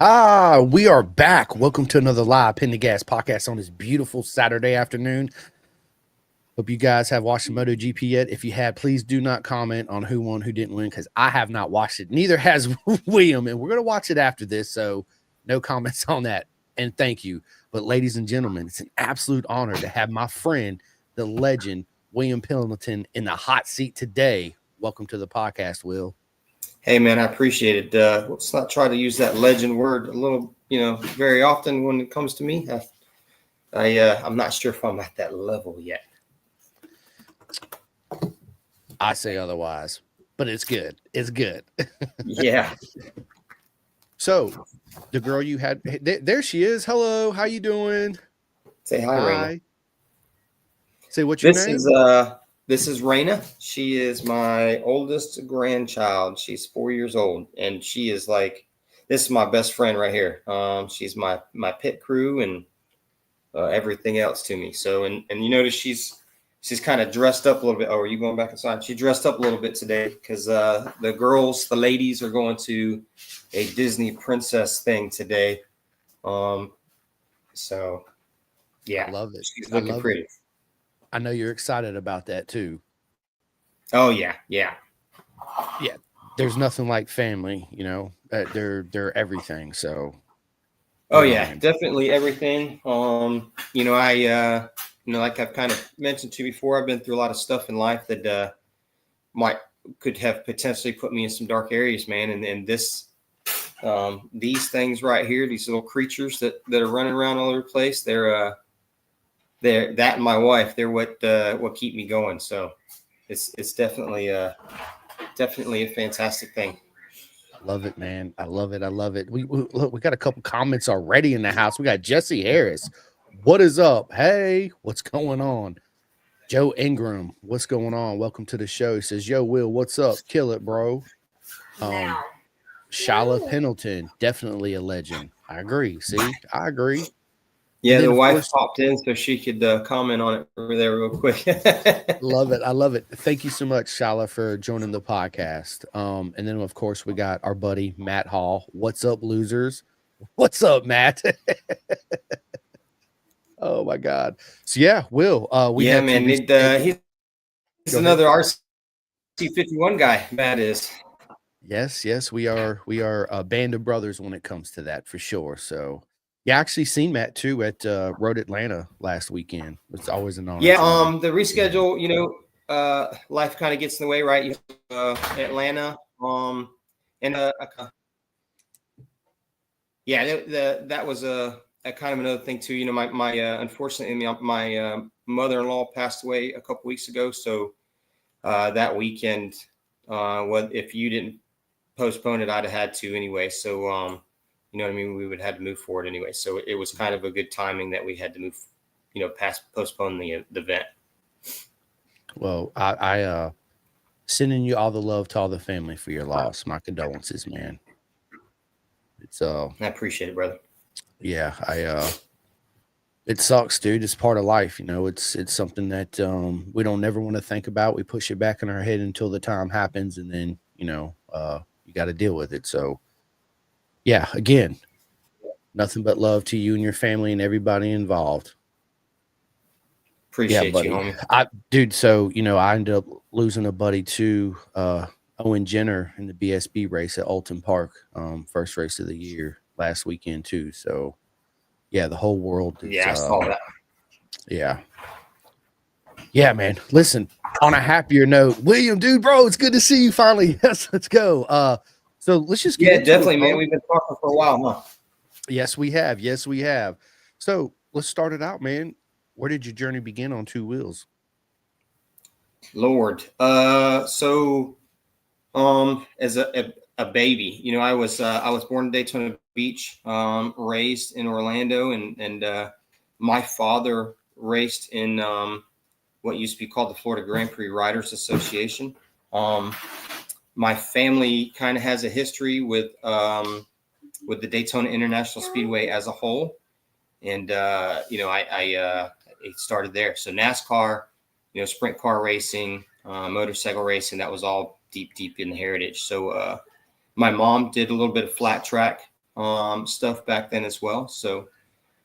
We are back. Welcome to another live Pin the Gas podcast on this beautiful Saturday afternoon. Hope you guys have watched the MotoGP yet. If you have, please do not comment on who won, who didn't win, because I have not watched it. Neither has William, and we're going to watch it after this, so no comments on that. And thank you. But ladies and gentlemen, it's an absolute honor to have my friend, the legend, William Pendleton, in the hot seat today. Welcome to the podcast, Will. Hey, man, I appreciate it. Let's not try to use that legend word a little, very often when it comes to me. I'm not sure if I'm at that level yet. I say otherwise, but it's good. It's good. Yeah. So, the girl you had, there she is. Hello, how you doing? Say hi, Raina. Say what's your name? This is Raina. She is my oldest grandchild. She's 4 years old, and she is this is my best friend right here. She's my pit crew and everything else to me. So, and you notice she's kind of dressed up a little bit. Oh, are you going back inside? She dressed up a little bit today because the ladies are going to a Disney princess thing today. So yeah, I love it. She's looking pretty. I know you're excited about that too. Oh yeah. There's nothing like family, they're everything. So. Oh yeah, definitely everything. Like I've kind of mentioned to you before, I've been through a lot of stuff in life that could have potentially put me in some dark areas, man. And these things right here, these little creatures that are running around all over the place, they're that and my wife, they're what keep me going. So it's definitely a fantastic thing. I love it, man. I love it. We got a couple comments already in the house. We got Jesse Harris. What is up? Hey, what's going on? Joe Ingram, what's going on? Welcome to the show. He says, yo, Will, what's up? Kill it, bro. Shala Pendleton, definitely a legend. I agree. See, I agree. Yeah, the wife popped in so she could comment on it over there real quick. Love it. I love it. Thank you so much, Shala, for joining the podcast. And then, of course, we got our buddy, Matt Hall. What's up, losers? What's up, Matt? Oh, my God. So, yeah, Will. He's another RC51 guy, Matt is. Yes. We are a band of brothers when it comes to that, for sure. So, yeah, I actually seen Matt too at Road Atlanta last weekend. It's always an honor. Yeah, the reschedule, life kind of gets in the way, right? Atlanta, that was a kind of another thing too. My unfortunately, my mother-in-law passed away a couple weeks ago, so that weekend, if you didn't postpone it, I'd have had to anyway. So. You know what I mean? We would have to move forward anyway. So it was kind of a good timing that we had to move, postpone the event. Well, I sending you all the love to all the family for your loss. My condolences, man. It's I appreciate it, brother. Yeah, it sucks, dude. It's part of life, It's something that we don't never want to think about. We push it back in our head until the time happens, and then you got to deal with it. So. Yeah, again, nothing but love to you and your family and everybody involved. Appreciate you, homie. Dude, so, I ended up losing a buddy to Owen Jenner in the BSB race at Alton Park, first race of the year last weekend, too. So, yeah, the whole world is, I saw that. Yeah. Yeah, man. Listen, on a happier note, William, dude, bro, it's good to see you finally. Yes, let's go. So let's just get into definitely, man. We've been talking for a while, huh? Yes, we have. So let's start it out, man. Where did your journey begin on two wheels? Lord. So as a baby, I was born in Daytona Beach, raised in Orlando, and my father raced in what used to be called the Florida Grand Prix Riders Association. My family kind of has a history with the Daytona International Speedway as a whole. And, I started there. So NASCAR, sprint car racing, motorcycle racing, that was all deep in the heritage. So my mom did a little bit of flat track stuff back then as well. So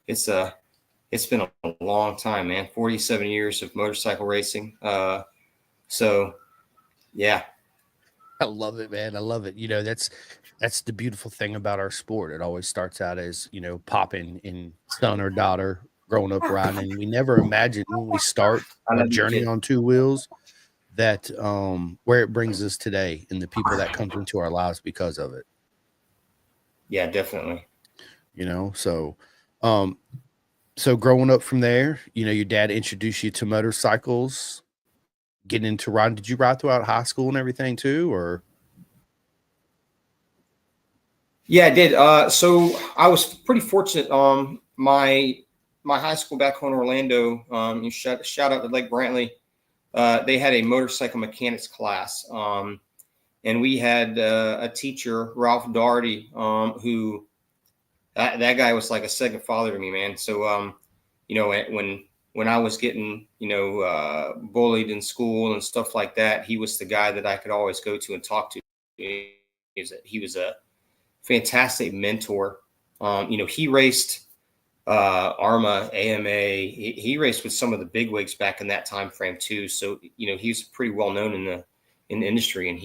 it's been a long time, man. 47 years of motorcycle racing. So yeah. I love it, man. I love it. That's the beautiful thing about our sport. It always starts out as, popping in son or daughter growing up riding. And we never imagine when we start I our love you, journey kid. on two wheels that where it brings us today and the people that comes into our lives because of it. Yeah, definitely. So so growing up from there, your dad introduced you to motorcycles, getting into riding. Did you ride throughout high school and everything too, or? Yeah, I did. So I was pretty fortunate. My high school back home in Orlando. Shout out to Lake Brantley. They had a motorcycle mechanics class, and we had a teacher, Ralph Doherty, who that guy was like a second father to me, man. So when I was getting bullied in school and stuff like that, he was the guy that I could always go to and talk to. He was a fantastic mentor. He raced Arma, AMA. He raced with some of the big wigs back in that time frame too. So he was pretty well known in the industry. And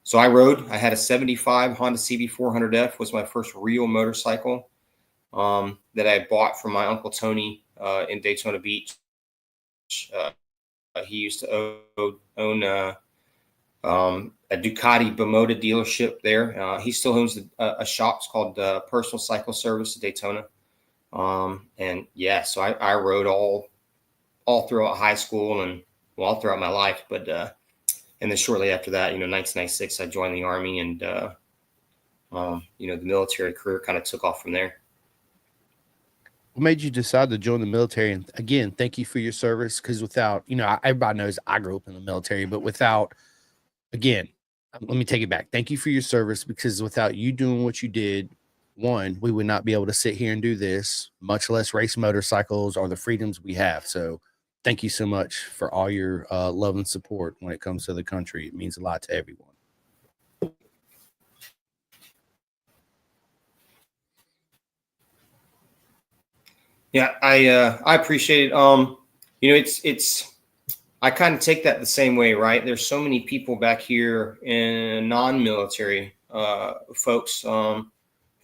so I rode. I had a '75 Honda CB400F. Was my first real motorcycle that I bought from my uncle Tony in Daytona Beach. He used to own a Ducati Bimota dealership there. He still owns a shop. It's called Personal Cycle Service in Daytona. And yeah, so I rode all throughout high school and all throughout my life. But and then shortly after that, 1996, I joined the Army, and the military career kind of took off from there. What made you decide to join the military? And again, thank you for your service. Because without, everybody knows I grew up in the military, but without, again, let me take it back. Thank you for your service, because without you doing what you did, one, we would not be able to sit here and do this, much less race motorcycles or the freedoms we have. So thank you so much for all your love and support when it comes to the country. It means a lot to everyone. Yeah, I appreciate it. It's I kind of take that the same way, right? There's so many people back here in non-military folks who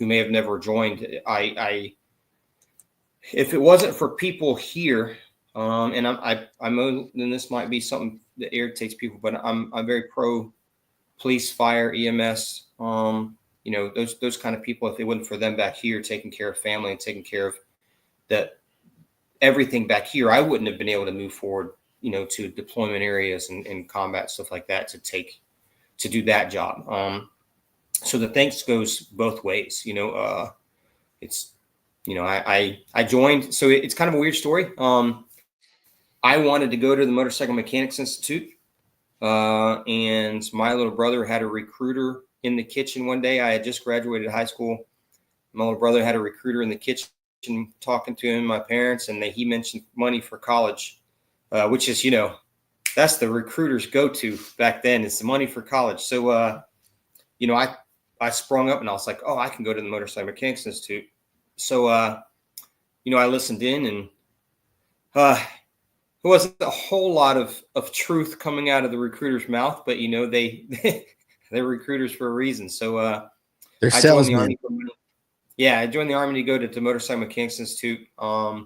may have never joined. I if it wasn't for people here, and I know, and this might be something that irritates people, but I'm very pro police, fire, EMS. Those kind of people. If it wasn't for them back here taking care of family and taking care of that everything back here, I wouldn't have been able to move forward, to deployment areas and combat stuff like that to do that job. So the thanks goes both ways. It's I joined. So it's kind of a weird story. I wanted to go to the Motorcycle Mechanics Institute, and my little brother had a recruiter in the kitchen one day. I had just graduated high school. My little brother had a recruiter in the kitchen talking to him, my parents, and he mentioned money for college, which is, that's the recruiter's go-to back then, is the money for college. So, I sprung up and I was like, oh, I can go to the Motorcycle Mechanics Institute. So, I listened in, and there wasn't a whole lot of truth coming out of the recruiter's mouth, but, they're recruiters for a reason. So, they're I joined the salesmen. Army. Yeah, I joined the Army to go to the Motorcycle Mechanics Institute, and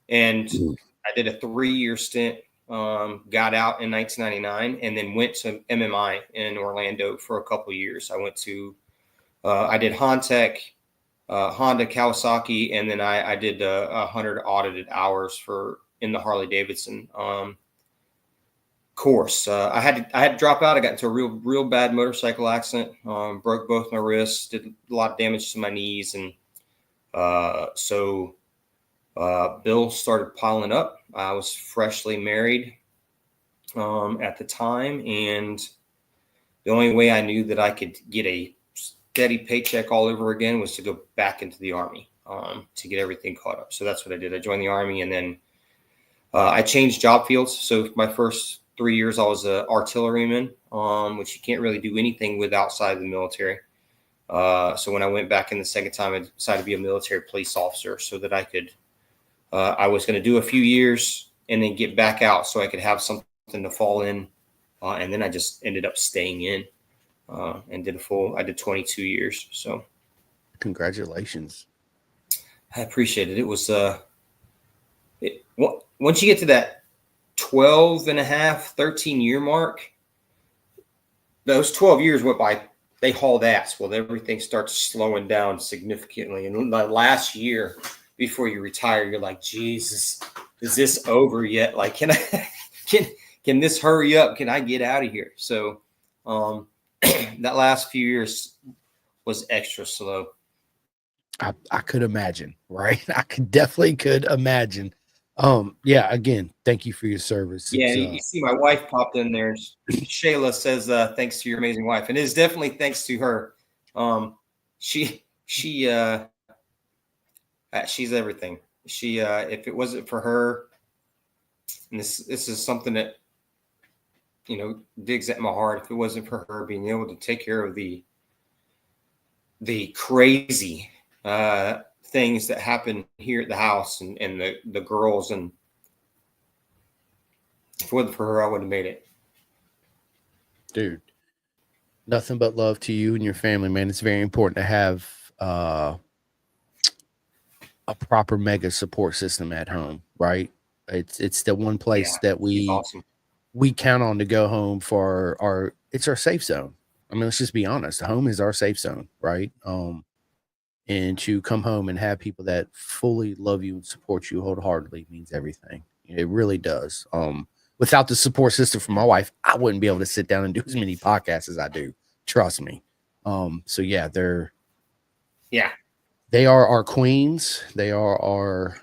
I did a 3-year stint. Got out in 1999, and then went to MMI in Orlando for a couple of years. I went to, I did Hontech, Honda, Kawasaki, and then I did 100 audited hours in the Harley Davidson course. I had to drop out. I got into a real bad motorcycle accident. Broke both my wrists, did a lot of damage to my knees, and so bills started piling up. I was freshly married at the time, and the only way I knew that I could get a steady paycheck all over again was to go back into the Army to get everything caught up. So that's what I did. I joined the Army, and then I changed job fields. So my first 3 years, I was an artilleryman, which you can't really do anything with outside the military. So when I went back in the second time, I decided to be a military police officer so that I could, I was going to do a few years and then get back out so I could have something to fall in. And then I just ended up staying in and I did 22 years. So Congratulations. I appreciate it. It was, once you get to that 12 and a half, 13-year mark, those 12 years went by, they hauled ass. Well, everything starts slowing down significantly. And the last year before you retire, you're like, Jesus, is this over yet? Like, can I, can this hurry up? Can I get out of here? So that last few years was extra slow. I could imagine, right? I could imagine. Yeah, again, thank you for your service. Yeah, It's you see my wife popped in there. Shayla says, thanks to your amazing wife. And it is definitely thanks to her. She's everything. If it wasn't for her, and this is something that, digs at my heart. If it wasn't for her being able to take care of the crazy things that happen here at the house and the girls, and if it wasn't for her, I wouldn't have made it. Dude, nothing but love to you and your family, man. It's very important to have a proper mega support system at home, right? It's the one place that Awesome. we count on to go home for it's our safe zone. I mean, let's just be honest. The home is our safe zone, right? And to come home and have people that fully love you and support you wholeheartedly means everything. It really does. Without the support system from my wife, I wouldn't be able to sit down and do as many podcasts as I do. Trust me. So yeah, they are our queens. They are our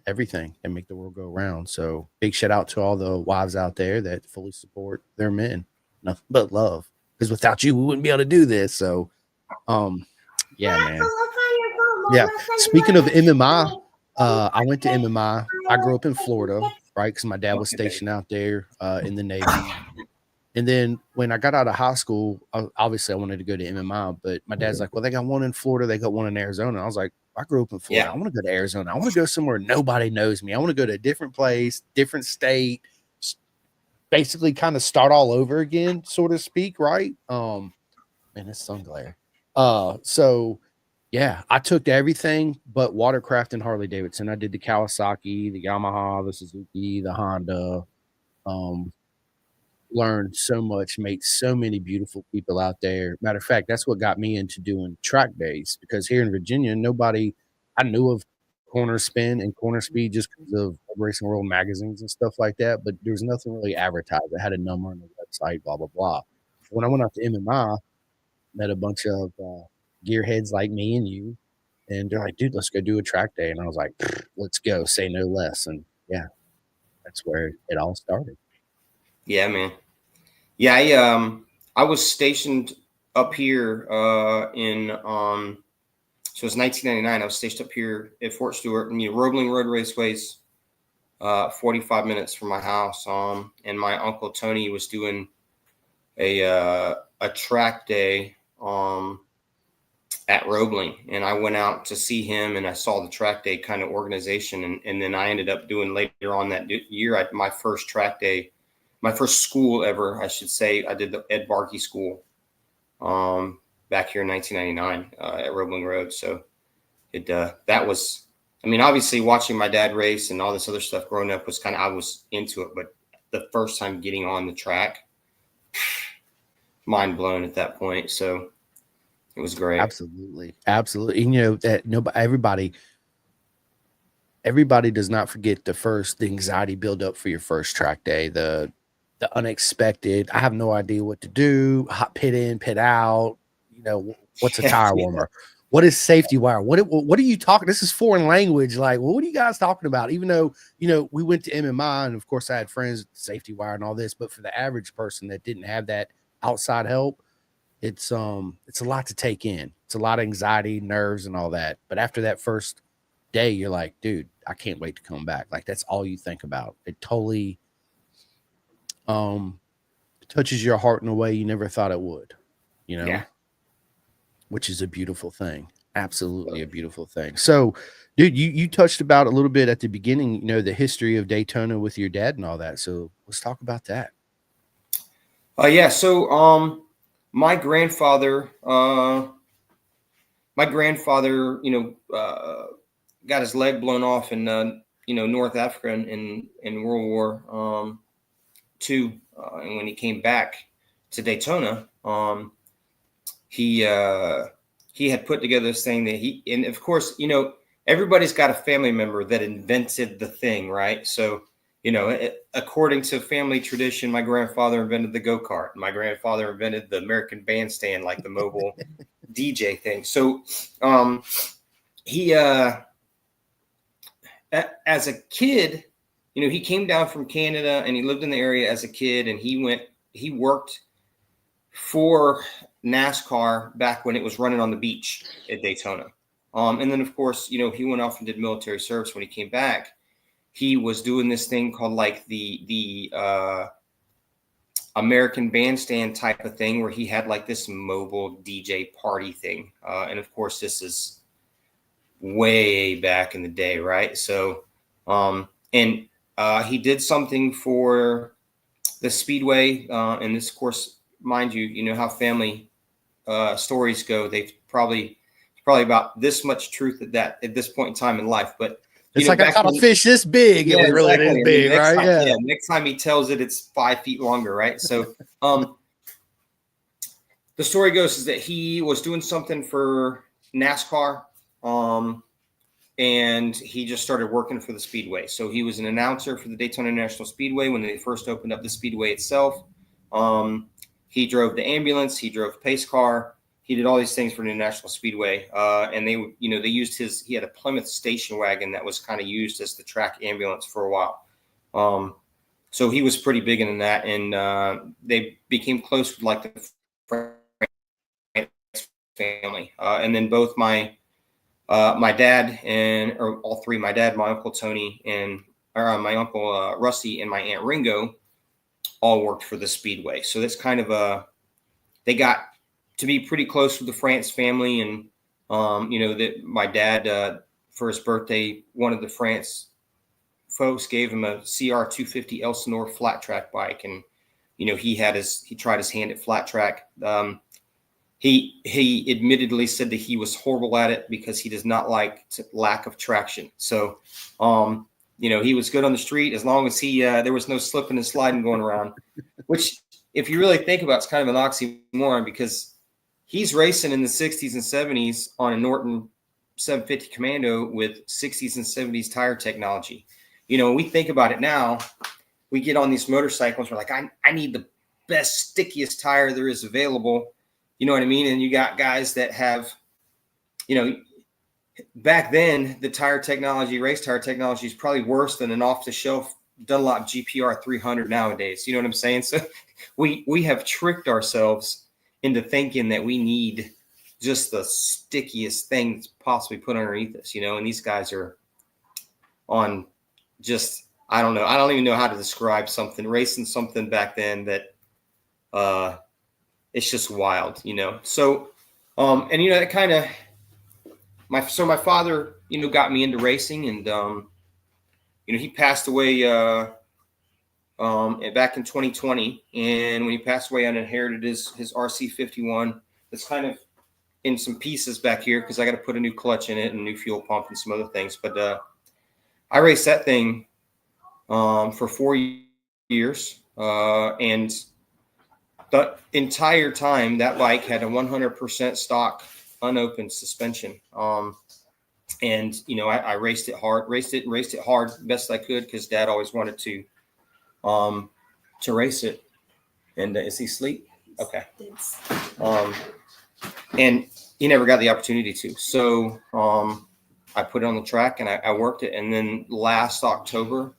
everything and make the world go round. So big shout out to all the wives out there that fully support their men. Nothing but love. Because without you, we wouldn't be able to do this. So yeah, man. Yeah. Speaking of MMI, I went to MMI. I grew up in Florida, right? Because my dad was stationed out there in the Navy. And then when I got out of high school, obviously I wanted to go to MMI, but my dad's like, well, they got one in Florida. They got one in Arizona. I was like, I grew up in Florida. I want to go to Arizona. I want to go somewhere nobody knows me. I want to go to a different place, different state, basically kind of start all over again, so to speak, right? Man, it's sun glare. So yeah, I took everything but watercraft and Harley Davidson. I did the Kawasaki, the Yamaha, the Suzuki, the Honda. Learned so much, met so many beautiful people out there. Matter of fact, that's what got me into doing track days, because here in Virginia, I knew of Corner Spin and Corner Speed just because of Racing World magazines and stuff like that, but there was nothing really advertised. It had a number on the website, blah, blah, blah. When I went out to MMI, met a bunch of gearheads like me and you, and they're like, dude, let's go do a track day. And I was like, let's go, say no less. And yeah, that's where it all started. Yeah, man. Yeah, I was stationed up here in so it was 1999. I was stationed up here at Fort Stewart, and Roebling Road Raceways, 45 minutes from my house. And my uncle Tony was doing a track day at Roebling, and I went out to see him, and I saw the track day kind of organization, and then I ended up doing later on that year my first track day. My first school ever, I should say. I did the Ed Barkey School back here in 1999 at Roebling Road. So that was, I mean, obviously watching my dad race and all this other stuff growing up was I was into it. But the first time getting on the track, mind blown at that point. So it was great. Absolutely. Absolutely. And, that everybody does not forget the anxiety build up for your first track day, the unexpected. I have no idea what to do. Hot pit in, pit out. What's a tire warmer? What is safety wire? What are you talking? This is foreign language. Like, what are you guys talking about? Even though, we went to MMI, and of course I had friends, safety wire and all this, but for the average person that didn't have that outside help, it's a lot to take in. It's a lot of anxiety, nerves, and all that. But after that first day, you're like, dude, I can't wait to come back. Like, that's all you think about. It totally touches your heart in a way you never thought it would, Yeah. which is a beautiful thing. Absolutely a beautiful thing. So, dude, you touched about a little bit at the beginning, you know, the history of Daytona with your dad and all that. So let's talk about that. Yeah. So, my grandfather, got his leg blown off in, North Africa in World War II, and when he came back to Daytona, he had put together this thing that and of course, everybody's got a family member that invented the thing, right? So, according to family tradition, my grandfather invented the go-kart. My grandfather invented the American Bandstand, like the mobile DJ thing. So, he, as a kid, he came down from Canada and he lived in the area as a kid, and he worked for NASCAR back when it was running on the beach at Daytona. And then, of course, he went off and did military service. When he came back, he was doing this thing called like the American Bandstand type of thing, where he had like this mobile DJ party thing. And of course, this is way back in the day, right? So, and he did something for the Speedway. And this, of course, mind you, you know how family stories go. They've probably about this much truth at this point in time in life. But it's like I caught a fish this big. Yeah, it was really exactly. this big, right? Time, yeah. Next time he tells it, it's 5 feet longer, right? So, the story goes is that he was doing something for NASCAR, and he just started working for the Speedway. So he was an announcer for the Daytona International Speedway when they first opened up the Speedway itself. He drove the ambulance. He drove the pace car. He did all these things for the International Speedway. And they used he had a Plymouth station wagon that was kind of used as the track ambulance for a while. So he was pretty big in that. And they became close with like the family. And then both my dad or all three, my dad, my uncle Tony, and my uncle Rusty, and my aunt Ringo, all worked for the Speedway. So that's kind of they got to be pretty close with the France family. And, that my dad, for his birthday, one of the France folks gave him a CR 250 Elsinore flat track bike. And, he tried his hand at flat track. He admittedly said that he was horrible at it because he does not like lack of traction. So, he was good on the street as long as there was no slipping and sliding going around, which, if you really think about it, it's kind of an oxymoron, because he's racing in the 60s and 70s on a Norton 750 Commando with 60s and 70s tire technology. When we think about it now, we get on these motorcycles, we're like, I need the best, stickiest tire there is available. You know what I mean? And you got guys that have, back then, the race tire technology is probably worse than an off-the-shelf Dunlop GPR 300 nowadays. You know what I'm saying? So we have tricked ourselves into thinking that we need just the stickiest thing that's possibly put underneath us, and these guys are on just, I don't know. I don't even know how to describe racing something back then that it's just wild, So, and that kind of my father, got me into racing, and he passed away back in 2020, and when he passed away, I inherited his RC51. It's kind of in some pieces back here because I got to put a new clutch in it and a new fuel pump and some other things. But I raced that thing for 4 years, and the entire time that bike had a 100% stock unopened suspension. And I raced it hard best I could, because Dad always wanted to race it. And is he asleep? Okay. And he never got the opportunity to. So I put it on the track and I worked it. And then last October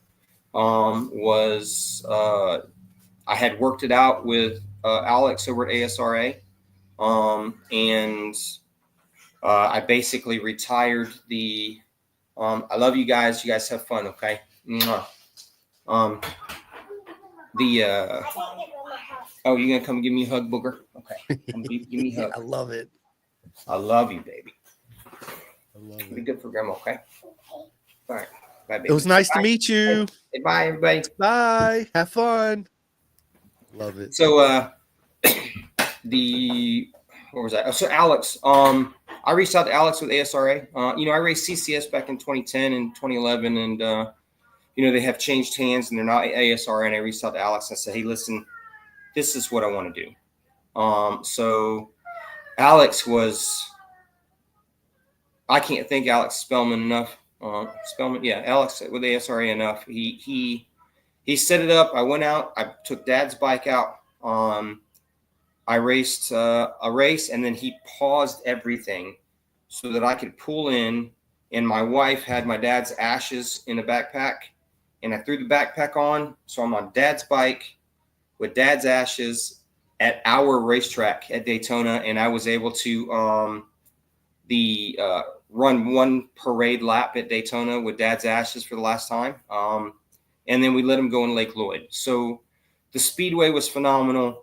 I had worked it out with Alex over at ASRA. And I basically retired the I love you guys. You guys have fun, okay? Mwah. Oh, you gonna come give me a hug, Booger? Okay. Give me a hug. I love it. I love you, baby. I love Be it. good for grandma, okay? All right. Bye, baby. It was nice to Bye. meet you. Hey, bye, everybody. Bye. Have fun. Love it. So, where was I? Oh, so Alex, I reached out to Alex with ASRA. I raced CCS back in 2010 and 2011, and they have changed hands and they're not ASRA. And I reached out to Alex and I said, hey, listen, this is what I want to do. So Alex was, I can't thank Alex Spellman enough. Alex with ASRA enough. He set it up. I went out. I took Dad's bike out. I raced a race, and then he paused everything so that I could pull in. And my wife had my dad's ashes in a backpack, and I threw the backpack on. So I'm on Dad's bike with Dad's ashes at our racetrack at Daytona, and I was able to run one parade lap at Daytona with Dad's ashes for the last time. And then we let him go in Lake Lloyd. So the speedway was phenomenal.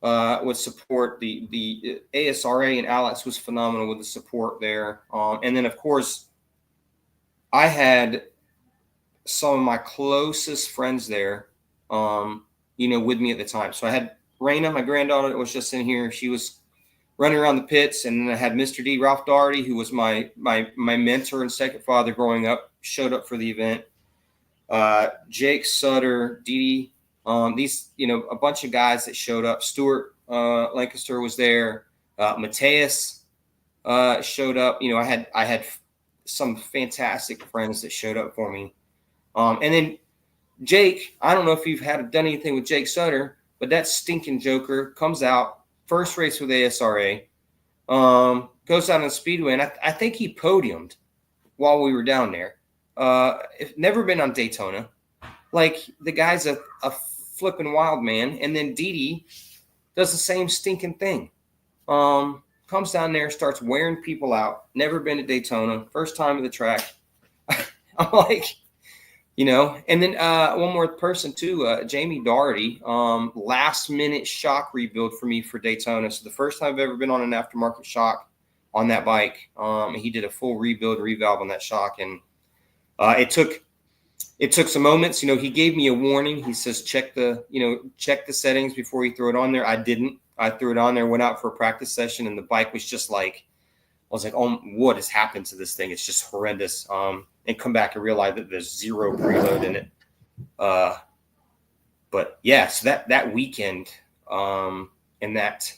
With support, the ASRA and Alex was phenomenal with the support there. And then, of course, I had some of my closest friends there, with me at the time. So I had Raina, my granddaughter, that was just in here. She was running around the pits. And then I had Mr. D, Ralph Doherty, who was my mentor and second father growing up, showed up for the event. Jake Sutter, Dee these, a bunch of guys that showed up. Stuart Lancaster was there. Mateus showed up. I had some fantastic friends that showed up for me. And then Jake, I don't know if you've done anything with Jake Sutter, but that stinking joker comes out, first race with ASRA, goes down on the speedway, and I think he podiumed while we were down there. Never been on Daytona. Like, the guy's a flipping wild man. And then Dee does the same stinking thing. Comes down there, starts wearing people out. Never been to Daytona. First time at the track. I'm like, and then one more person too, Jamie Doherty, last minute shock rebuild for me for Daytona. So the first time I've ever been on an aftermarket shock on that bike. He did a full rebuild, revalve on that shock. And it took some moments. He gave me a warning. He says, check the settings before you throw it on there. I didn't. I threw it on there, went out for a practice session, and the bike was just like, I was like, oh, what has happened to this thing? It's just horrendous. And come back and realize that there's zero preload in it. But yeah, so that weekend, and that,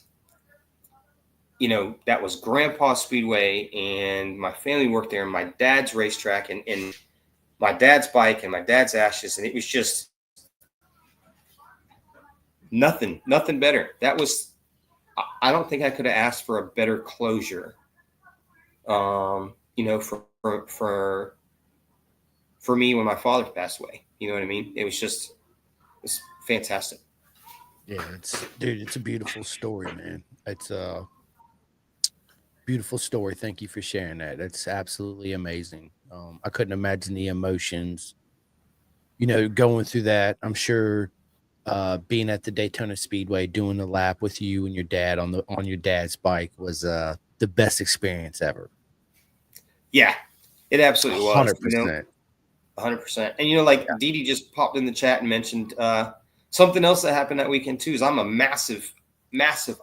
that was Grandpa Speedway, and my family worked there, and my dad's racetrack, and my dad's bike and my dad's ashes, and it was just nothing better. That was, I don't think I could have asked for a better closure, for me when my father passed away. You know what I mean? It's fantastic. Yeah, it's a beautiful story, man. It's a beautiful story. Thank you for sharing that. It's absolutely amazing. I couldn't imagine the emotions, going through that. I'm sure being at the Daytona Speedway, doing the lap with you and your dad on your dad's bike was the best experience ever. Yeah, it absolutely was. 100%. 100%. And Dee just popped in the chat and mentioned something else that happened that weekend too. Is I'm a massive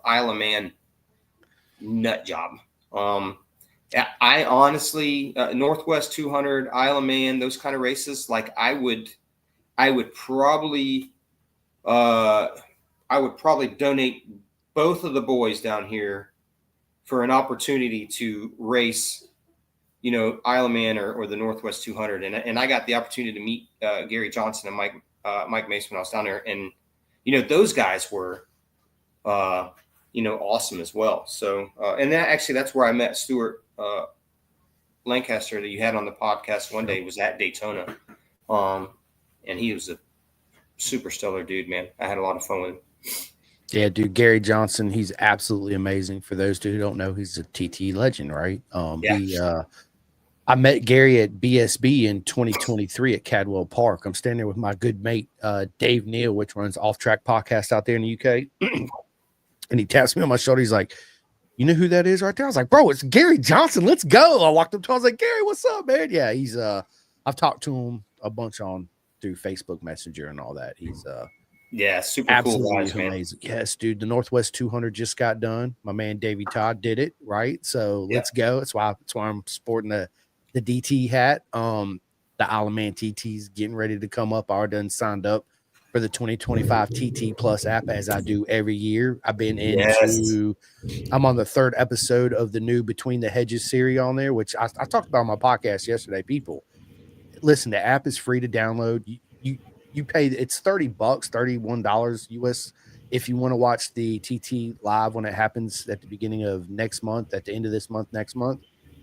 Isle of Man nut job. I honestly, Northwest 200, Isle of Man, those kind of races, like I would probably donate both of the boys down here for an opportunity to race, Isle of Man or the Northwest 200. And I got the opportunity to meet Gary Johnson and Mike Mason when I was down there. And, those guys were, awesome as well. So, and that's where I met Stuart Lancaster that you had on the podcast one day, was at Daytona. And he was a super stellar dude, man. I had a lot of fun with him. Yeah, dude, Gary Johnson, he's absolutely amazing. For those who don't know, he's a TT legend, right? I met Gary at BSB in 2023 at Cadwell Park. I'm standing there with my good mate, Dave Neal, which runs Off Track Podcast out there in the UK. And he taps me on my shoulder. He's like, You know who that is right there? I was like, bro, it's Gary Johnson. Let's go. I walked up to him. I was like, Gary, what's up, man? Yeah, he's I've talked to him a bunch on through Facebook Messenger and all that. He's Yeah, super cool absolutely guys, man. amazing. Yes, dude. The Northwest 200 just got done. My man Davey Todd did it, right? So Yeah. let's go. That's why I'm sporting the DT hat. The Isle of Man TT's getting ready to come up. I already done signed up for the 2025 TT Plus app as I do every year. Yes. I'm on the third episode of the new Between the Hedges series on there, which I talked about on my podcast yesterday. People, listen, the app is free to download. You pay, it's $30, $31 US if you want to watch the TT live when it happens at the beginning of next month, at the end of this month, next month.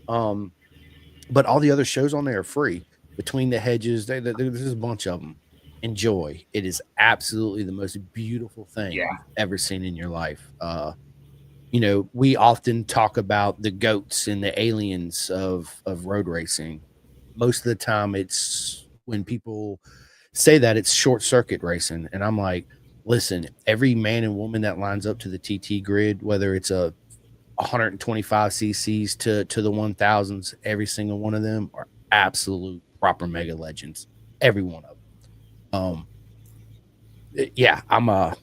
But all the other shows on there are free. Between the Hedges, there's a bunch of them. Enjoy. It is absolutely the most beautiful thing Yeah. you've ever seen in your life. We often talk about the goats and the aliens of road racing. Most of the time, it's when people say that, it's short circuit racing, and I'm like, listen, every man and woman that lines up to the TT grid, whether it's a 125 cc's to the 1000s, every single one of them are absolute proper mega legends. Every one of them. Yeah, I'm a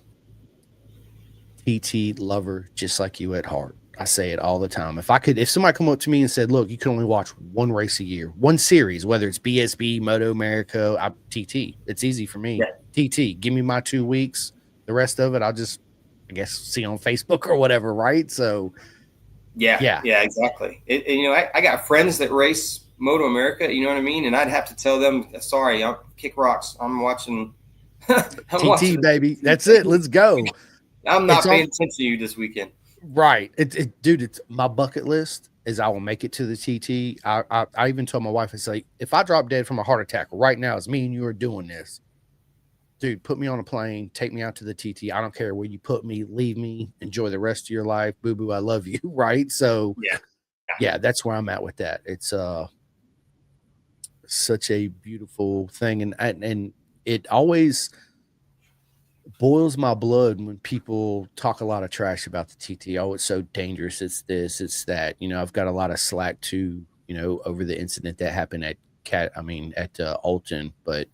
TT lover just like you at heart. I say it all the time. If somebody come up to me and said, look, you can only watch one race a year, one series, whether it's BSB, Moto America, TT, it's easy for me. Yeah. TT, give me my 2 weeks. The rest of it, I'll just, I guess, see on Facebook or whatever, right? So, Yeah, exactly. I got friends that race Moto America, you know what I mean? And I'd have to tell them, sorry, I'll kick rocks. I'm watching. TT, baby. That's it. Let's go. I'm not paying attention to you this weekend. Right. Dude, it's my bucket list is I will make it to the TT. I even told my wife, I say, if I drop dead from a heart attack right now, it's me and you are doing this. Dude, put me on a plane, take me out to the TT. I don't care where you put me, leave me, enjoy the rest of your life. Boo boo, I love you. Right. So yeah, that's where I'm at with that. It's such a beautiful thing. And it always boils my blood when people talk a lot of trash about the TT. Oh, it's so dangerous. It's this, it's that. I've got a lot of slack too, over the incident that happened at Alton, but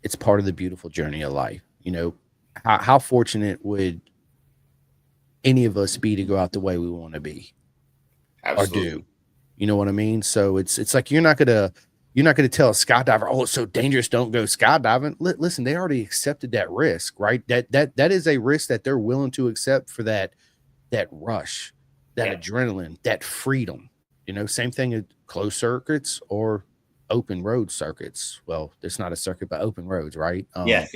it's part of the beautiful journey of life. How fortunate would any of us be to go out the way we want to be? Absolutely. Or do? You know what I mean? So it's like you're not gonna tell a skydiver, oh, it's so dangerous, don't go skydiving. Listen, they already accepted that risk, right? That is a risk that they're willing to accept for that rush, that adrenaline, that freedom. Same thing at closed circuits or open road circuits. Well, there's not a circuit, but open roads, right? Yeah.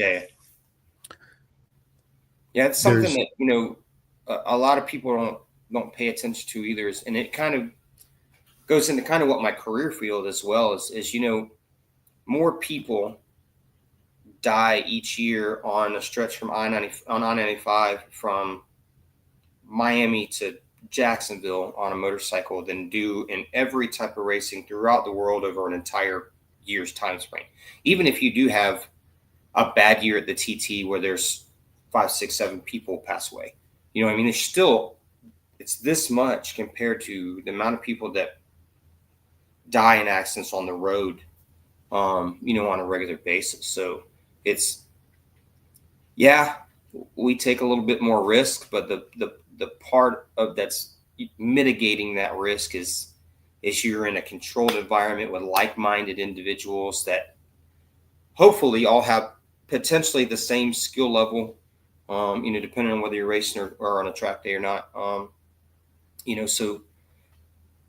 It's something that a lot of people don't pay attention to either, and it kind of goes into kind of what my career field as well is more people die each year on a stretch from I-95 from Miami to Jacksonville on a motorcycle than do in every type of racing throughout the world over an entire year's time frame. Even if you do have a bad year at the TT where there's 5, 6, 7 people pass away, there's still, it's this much compared to the amount of people that die in accidents on the road, on a regular basis. So we take a little bit more risk, but the part of that's mitigating that risk is you're in a controlled environment with like-minded individuals that hopefully all have potentially the same skill level, depending on whether you're racing or on a track day or not. So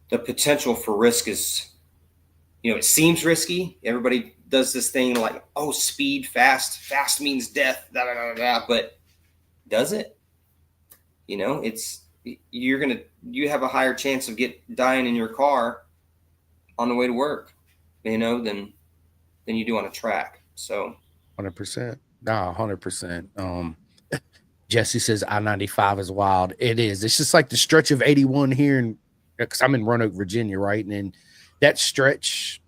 the potential for risk is, it seems risky. Everybody does this thing like, oh, speed, fast means death, but does it? You have a higher chance of dying in your car on the way to work, than you do on a track. So 100%. No, 100%. Jesse says I-95 is wild. It is. It's just like the stretch of 81 here, because I'm in Roanoke, Virginia, right? And then that stretch,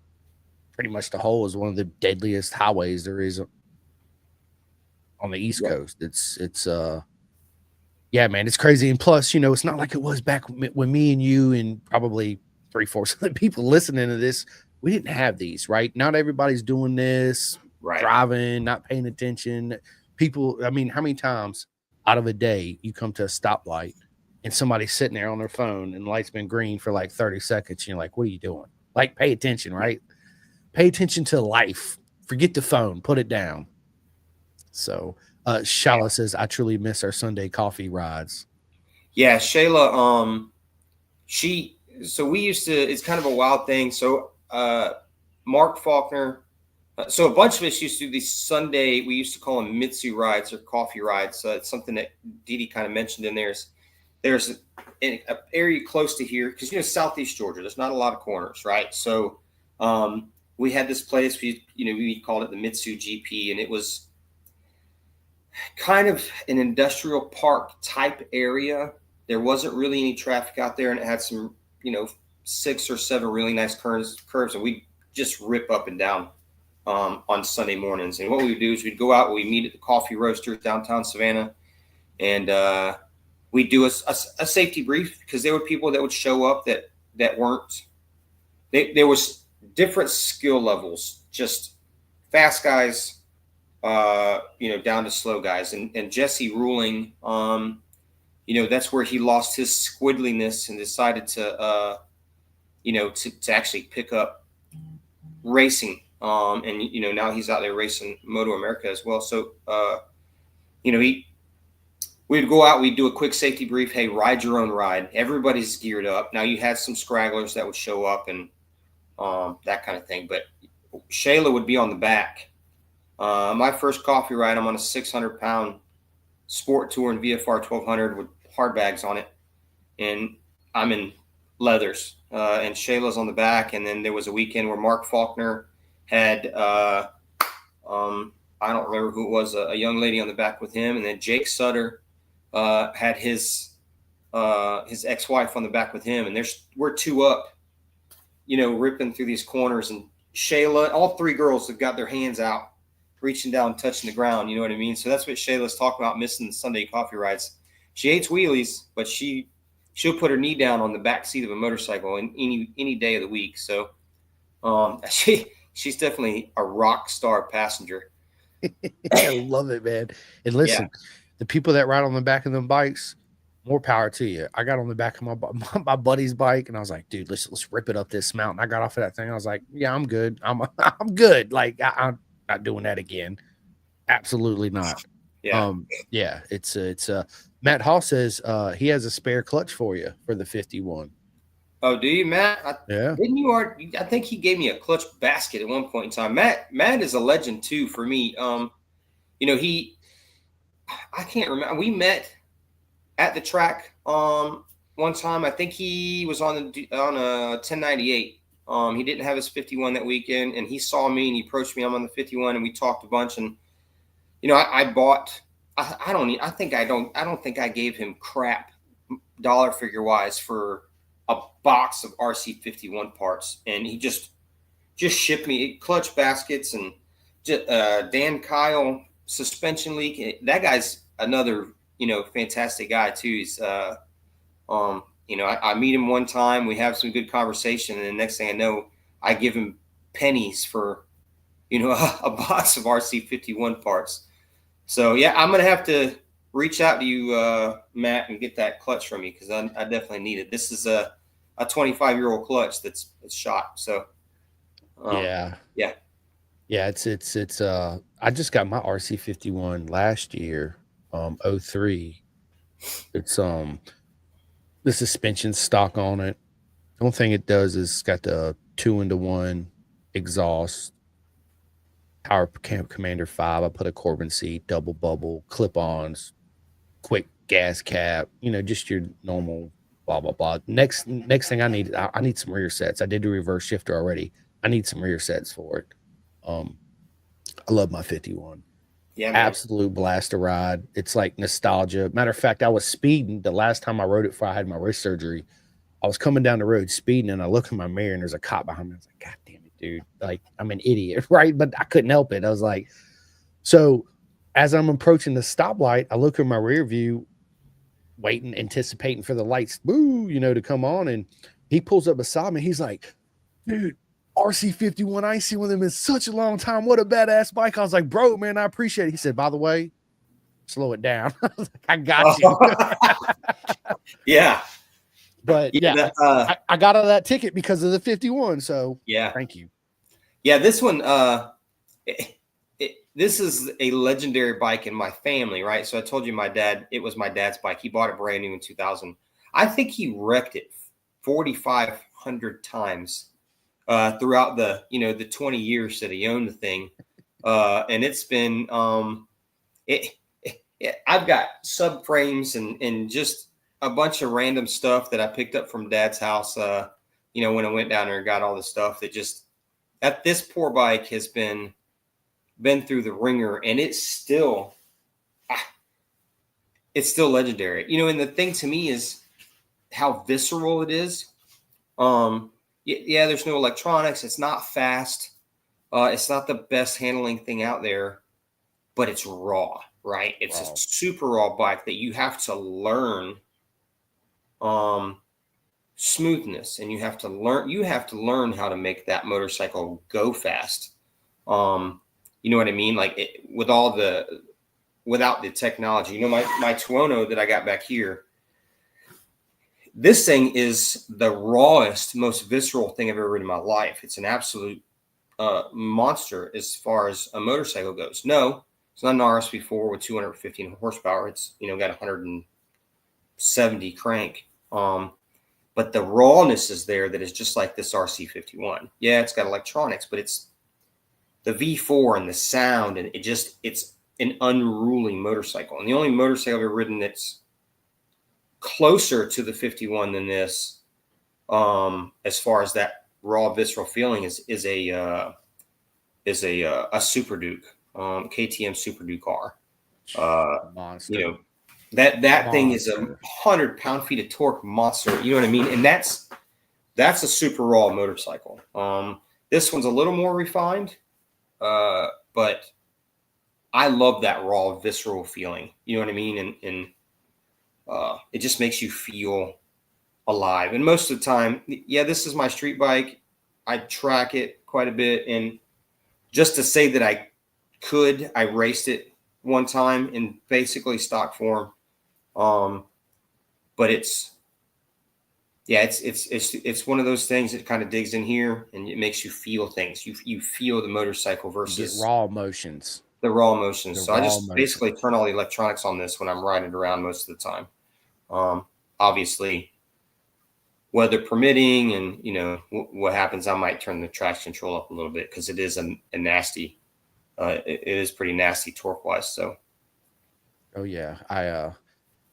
pretty much the whole, is one of the deadliest highways there is on the East Yep. Coast. It's yeah, man, it's crazy. And plus, it's not like it was back when me and you and probably 3/4 of the people listening to this, we didn't have these, right? Not everybody's doing this, Right. driving, not paying attention. People, I mean, how many times out of a day you come to a stoplight and somebody's sitting there on their phone and the light's been green for like 30 seconds and you're like, what are you doing? Like, pay attention, right? Pay attention to life. Forget the phone, put it down. So Shala says, I truly miss our Sunday coffee rides. Yeah, Shayla, so we used to, it's kind of a wild thing. So Mark Faulkner, so a bunch of us used to do these Sunday, we used to call them Mitsu rides or coffee rides. So it's something that Dee kind of mentioned in there. There's an area close to here, because, Southeast Georgia, there's not a lot of corners, right? So we had this place, we called it the Mitsu GP, and it was kind of an industrial park type area. There wasn't really any traffic out there, and it had some, 6 or 7 really nice curves, and we just rip up and down on Sunday mornings. And what we would do is we'd go out, we'd meet at the Coffee Roasters downtown Savannah, and we'd do a safety brief, because there were people that would show up that weren't. There was different skill levels, just fast guys, down to slow guys. And Jesse Ruling, that's where he lost his squiddliness and decided to actually pick up racing. And now he's out there racing Moto America as well. So, we'd go out, we'd do a quick safety brief. Hey, ride your own ride. Everybody's geared up. Now you had some scragglers that would show up and that kind of thing. But Shayla would be on the back. My first coffee ride, I'm on a 600-pound sport tour in VFR 1200 with hard bags on it, and I'm in leathers, and Shayla's on the back. And then there was a weekend where Mark Faulkner had I don't remember who it was, a young lady on the back with him, and then Jake Sutter had his ex-wife on the back with him, and we're 2 up, ripping through these corners, and Shayla, all 3 girls have got their hands out, reaching down, touching the ground. You know what I mean? So that's what Shayla's talking about, missing the Sunday coffee rides. She hates wheelies, but she'll put her knee down on the back seat of a motorcycle in any day of the week. So she's definitely a rock star passenger. I love it, man. And listen, the people that ride on the back of them bikes, more power to you. I got on the back of my buddy's bike, and I was like, dude, let's rip it up this mountain. I got off of that thing. I was like, yeah, I'm good. I'm good. Like, I'm not doing that again. Absolutely not. Yeah. It's Matt Hall says he has a spare clutch for you for the 51. Oh, do you, Matt? Yeah. Didn't you? I think he gave me a clutch basket at one point in time. Matt is a legend too for me. I can't remember. We met at the track one time. I think he was on a 1098. He didn't have his 51 that weekend, and he saw me and he approached me. I'm on the 51, and we talked a bunch. And I bought. I don't think I gave him crap dollar figure wise for a box of RC51 parts, and he just shipped me clutch baskets and Dan Kyle suspension leak. That guy's another fantastic guy too. He's I meet him one time, we have some good conversation, and the next thing I know, I give him pennies for a box of RC51 parts. So yeah, I'm gonna have to reach out to you, Matt, and get that clutch from you, because I definitely need it. This is a 25-year-old clutch that's shot. So yeah. It's I just got my RC51 last year, 03. It's the suspension stock on it. The only thing it does is it's got the 2-into-1 exhaust, Power Camp Commander 5. I put a Corbin seat, double bubble, clip-ons, quick gas cap, just your normal blah blah blah. Next thing I need some rear sets. I did the reverse shifter already. I need some rear sets for it. I love my 51. Yeah, man. Absolute blast to ride. It's like nostalgia. Matter of fact, I was speeding the last time I rode it before I had my wrist surgery. I was coming down the road speeding, and I look in my mirror, and there's a cop behind me. I was like, God damn it, dude. Like, I'm an idiot, right? But I couldn't help it. I was like, so as I'm approaching the stoplight, I look in my rear view, waiting, anticipating for the lights, to come on. And he pulls up beside me. He's like, dude, RC51, I ain't seen one of them in such a long time. What a badass bike. I was like, bro, man, I appreciate it. He said, by the way, slow it down. I was like, I got you. Yeah. But yeah, I got out of that ticket because of the 51. So yeah, thank you. Yeah, this one, this is a legendary bike in my family, right? So I told you it was my dad's bike. He bought it brand new in 2000. I think he wrecked it 4,500 times throughout the 20 years that he owned the thing. And it's been, I've got subframes and just a bunch of random stuff that I picked up from Dad's house. When I went down there and got all the stuff that this poor bike has been through the ringer, and it's still legendary. And the thing to me is how visceral it is. There's no electronics. It's not fast. It's not the best handling thing out there, but it's raw, right? It's a super raw bike that you have to learn smoothness, and you have to learn how to make that motorcycle go fast. You know what I mean? Like without the technology, my Tuono that I got back here, this thing is the rawest, most visceral thing I've ever ridden in my life. It's an absolute monster as far as a motorcycle goes. No, it's not an RSV4 with 215 horsepower. It's got 170 crank. But the rawness is there that is just like this RC51. Yeah, it's got electronics, but it's the V4 and the sound, and it's an unruly motorcycle. And the only motorcycle I've ever ridden that's closer to the 51 than this, as far as that raw visceral feeling, is a Super Duke, KTM Super Duke R. Monster. That thing is 100 pound-feet of torque monster. You know what I mean? And that's a super raw motorcycle. This one's a little more refined, but I love that raw, visceral feeling. You know what I mean? And it just makes you feel alive. And most of the time, this is my street bike. I track it quite a bit. And just to say that I raced it one time in basically stock form. But it's one of those things that kind of digs in here and it makes you feel things. You feel the motorcycle versus raw emotions. The raw emotions. So I just basically turn all the electronics on this when I'm riding around most of the time. Obviously, weather permitting, and what happens, I might turn the traction control up a little bit because it is a nasty. It is pretty nasty torque wise. So. Oh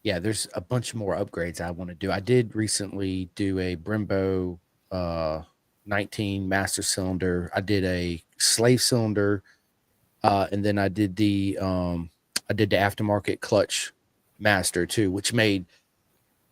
yeah, there's a bunch more upgrades I want to do. I did recently do a Brembo 19 master cylinder. I did a slave cylinder, and then I did the aftermarket clutch master too, which made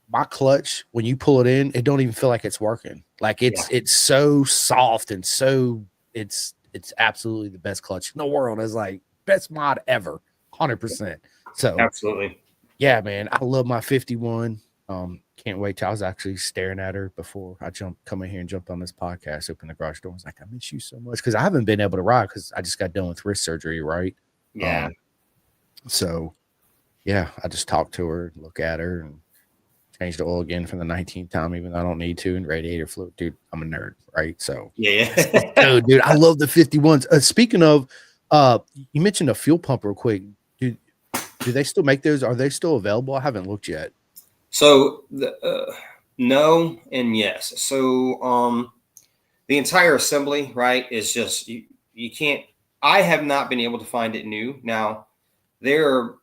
my clutch, when you pull it in, it don't even feel like it's working. Like it's so soft and so it's absolutely the best clutch in the world. It's like best mod ever, 100%. So absolutely. Yeah, man, I love my 51. Can't wait till I was actually staring at her before I come in here and jumped on this podcast, opened the garage door. I was like, I miss you so much, because I haven't been able to ride because I just got done with wrist surgery, right? Yeah. So yeah, I just talk to her, look at her, and change the oil again for the 19th time, even though I don't need to, and radiator fluid. Dude, I'm a nerd, right? So yeah. Dude, I love the 51s. Speaking of, you mentioned a fuel pump real quick. Do they still make those? Are they still available? I haven't looked yet. So no and yes. So the entire assembly, right, is just you can't. I have not been able to find it new. Now there are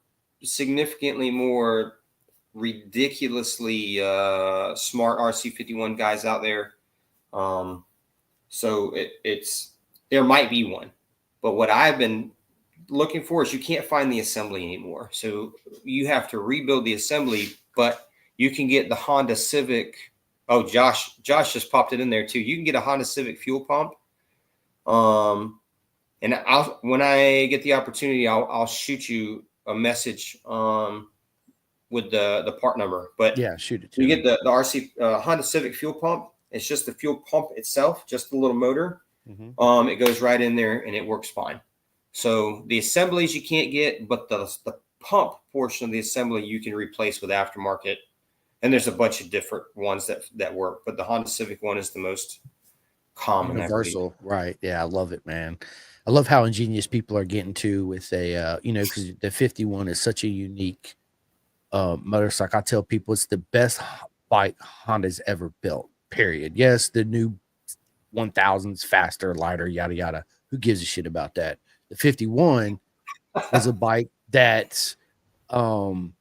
significantly more ridiculously smart RC51 guys out there. So there might be one, but what I've been looking for is you can't find the assembly anymore. So you have to rebuild the assembly, but you can get the Honda Civic. Oh, Josh just popped it in there too. You can get a Honda Civic fuel pump. And when I get the opportunity, I'll shoot you a message with the part number. But Yeah, shoot it to you me. get the RC Honda Civic fuel pump. It's just the fuel pump itself, just the little motor. It goes right in there and it works fine. So the assemblies you can't get, but the pump portion of the assembly you can replace with aftermarket. And there's a bunch of different ones that work, but the Honda Civic one is the most common, I believe. Universal, right? Yeah, I love it, man. I love how ingenious people are getting to with a, because the 51 is such a unique motorcycle. I tell people it's the best bike Honda's ever built. Period. Yes, the new 1000's faster, lighter, yada yada. Who gives a shit about that? The 51 was a bike that Honda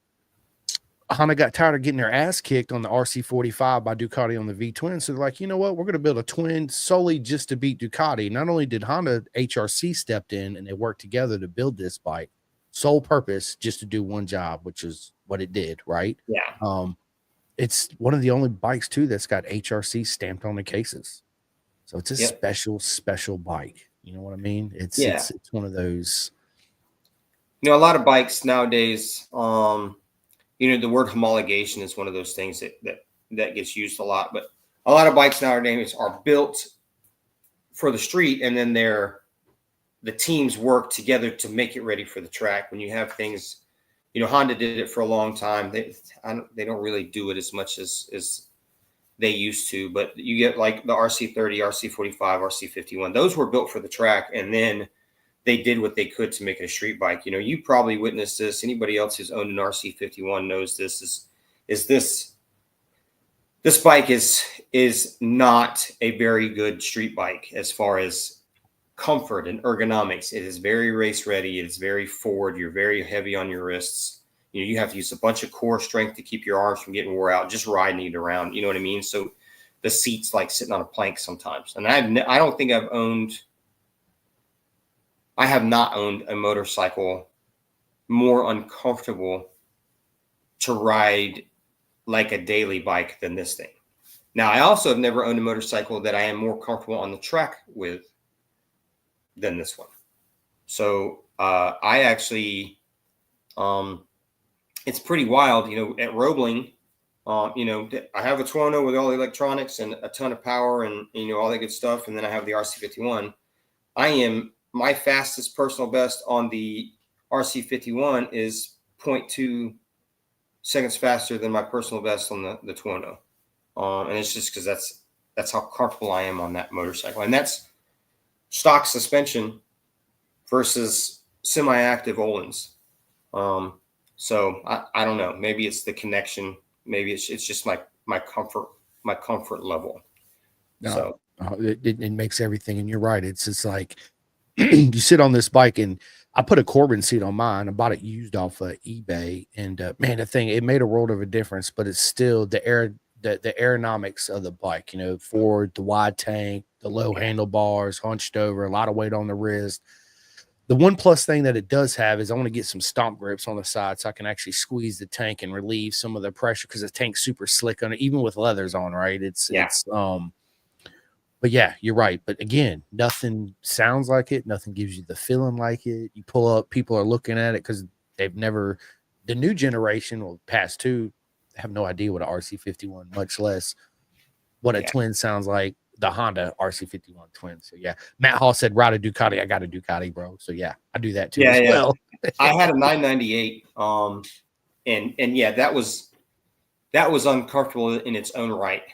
got tired of getting their ass kicked on the RC45 by Ducati on the V twin. So they're like, you know what? We're going to build a twin solely just to beat Ducati. Not only did Honda, HRC stepped in and they worked together to build this bike, sole purpose just to do one job, which is what it did, right? Yeah. It's one of the only bikes too that's got HRC stamped on the cases. So it's a special bike. You know what I mean? It's one of those. A lot of bikes nowadays, the word homologation is one of those things that gets used a lot. But a lot of bikes nowadays are built for the street, and then the teams work together to make it ready for the track. When you have things, Honda did it for a long time. They don't really do it as much as they used to. But you get like the RC30, RC45, RC51. Those were built for the track, and then they did what they could to make it a street bike. You probably witnessed this. Anybody else who's owned an RC51 knows this. This bike is not a very good street bike as far as comfort and ergonomics. It is very race ready. It is very forward. You're very heavy on your wrists. You have to use a bunch of core strength to keep your arms from getting wore out, just riding it around. You know what I mean? So the seat's like sitting on a plank sometimes. And I don't think I have not owned a motorcycle more uncomfortable to ride like a daily bike than this thing. Now, I also have never owned a motorcycle that I am more comfortable on the track with than this one. So I actually, it's pretty wild, at Roebling, I have a Tuono with all the electronics and a ton of power and, all that good stuff. And then I have the RC51. My fastest personal best on the RC51 is 0.2 seconds faster than my personal best on the Tuono. And it's just because that's how comfortable I am on that motorcycle. And that's stock suspension versus semi-active Öhlins. So I don't know. Maybe it's the connection. Maybe it's just my comfort level. No, so it makes everything. And you're right. It's just like, you sit on this bike, and I put a Corbin seat on mine. I bought it used off of eBay, and man, the thing, it made a world of a difference. But it's still the aerodynamics of the bike. Forward, the wide tank, the low handlebars, hunched over, a lot of weight on the wrist. The one plus thing that it does have is I want to get some stomp grips on the side so I can actually squeeze the tank and relieve some of the pressure because the tank's super slick on it, even with leathers on. Right? But yeah, you're right. But again, nothing sounds like it. Nothing gives you the feeling like it. You pull up, people are looking at it because they've never, the new generation or past two have no idea what an RC51, much less what a twin sounds like, the Honda RC51 twin. So yeah, Matt Hall said, ride a Ducati. I got a Ducati, bro. So yeah, I do that too as well. I had a 998. And yeah, that was uncomfortable in its own right.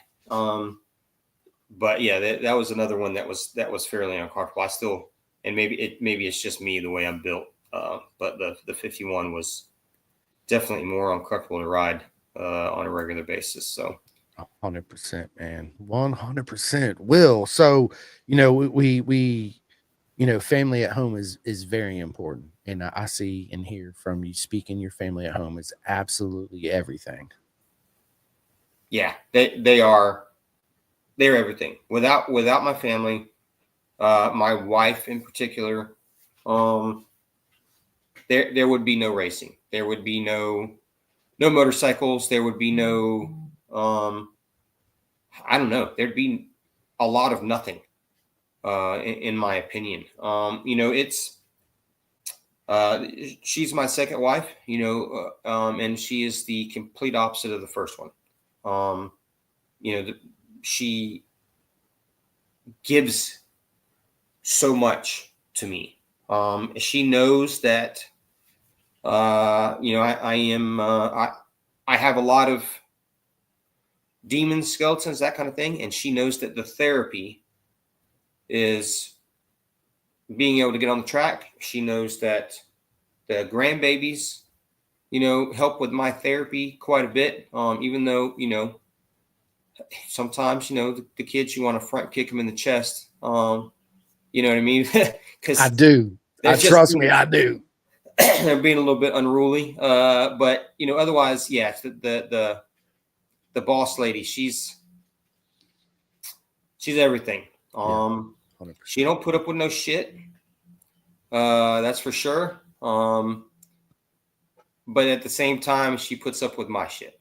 But yeah, that was another one that was fairly uncomfortable. I still, and maybe it's just me the way I'm built. But the 51 was definitely more uncomfortable to ride on a regular basis. So 100%, man, 100%. Will, so we family at home is very important, and I see and hear from you speaking. Your family at home is absolutely everything. Yeah, they're everything. Without my family, my wife in particular, there would be no racing. There would be no motorcycles. There would be no, I don't know. There'd be a lot of nothing. in my opinion. She's my second wife, and she is the complete opposite of the first one. She gives so much to me. She knows that, I have a lot of demons, skeletons, that kind of thing. And she knows that the therapy is being able to get on the track. She knows that the grandbabies, help with my therapy quite a bit. Even though, sometimes, the kids, you want to front kick them in the chest. You know what I mean? Because I do. Trust me, I do. They're being a little bit unruly. But otherwise, yeah, the boss lady, she's everything. Yeah, she don't put up with no shit. That's for sure. But at the same time, she puts up with my shit.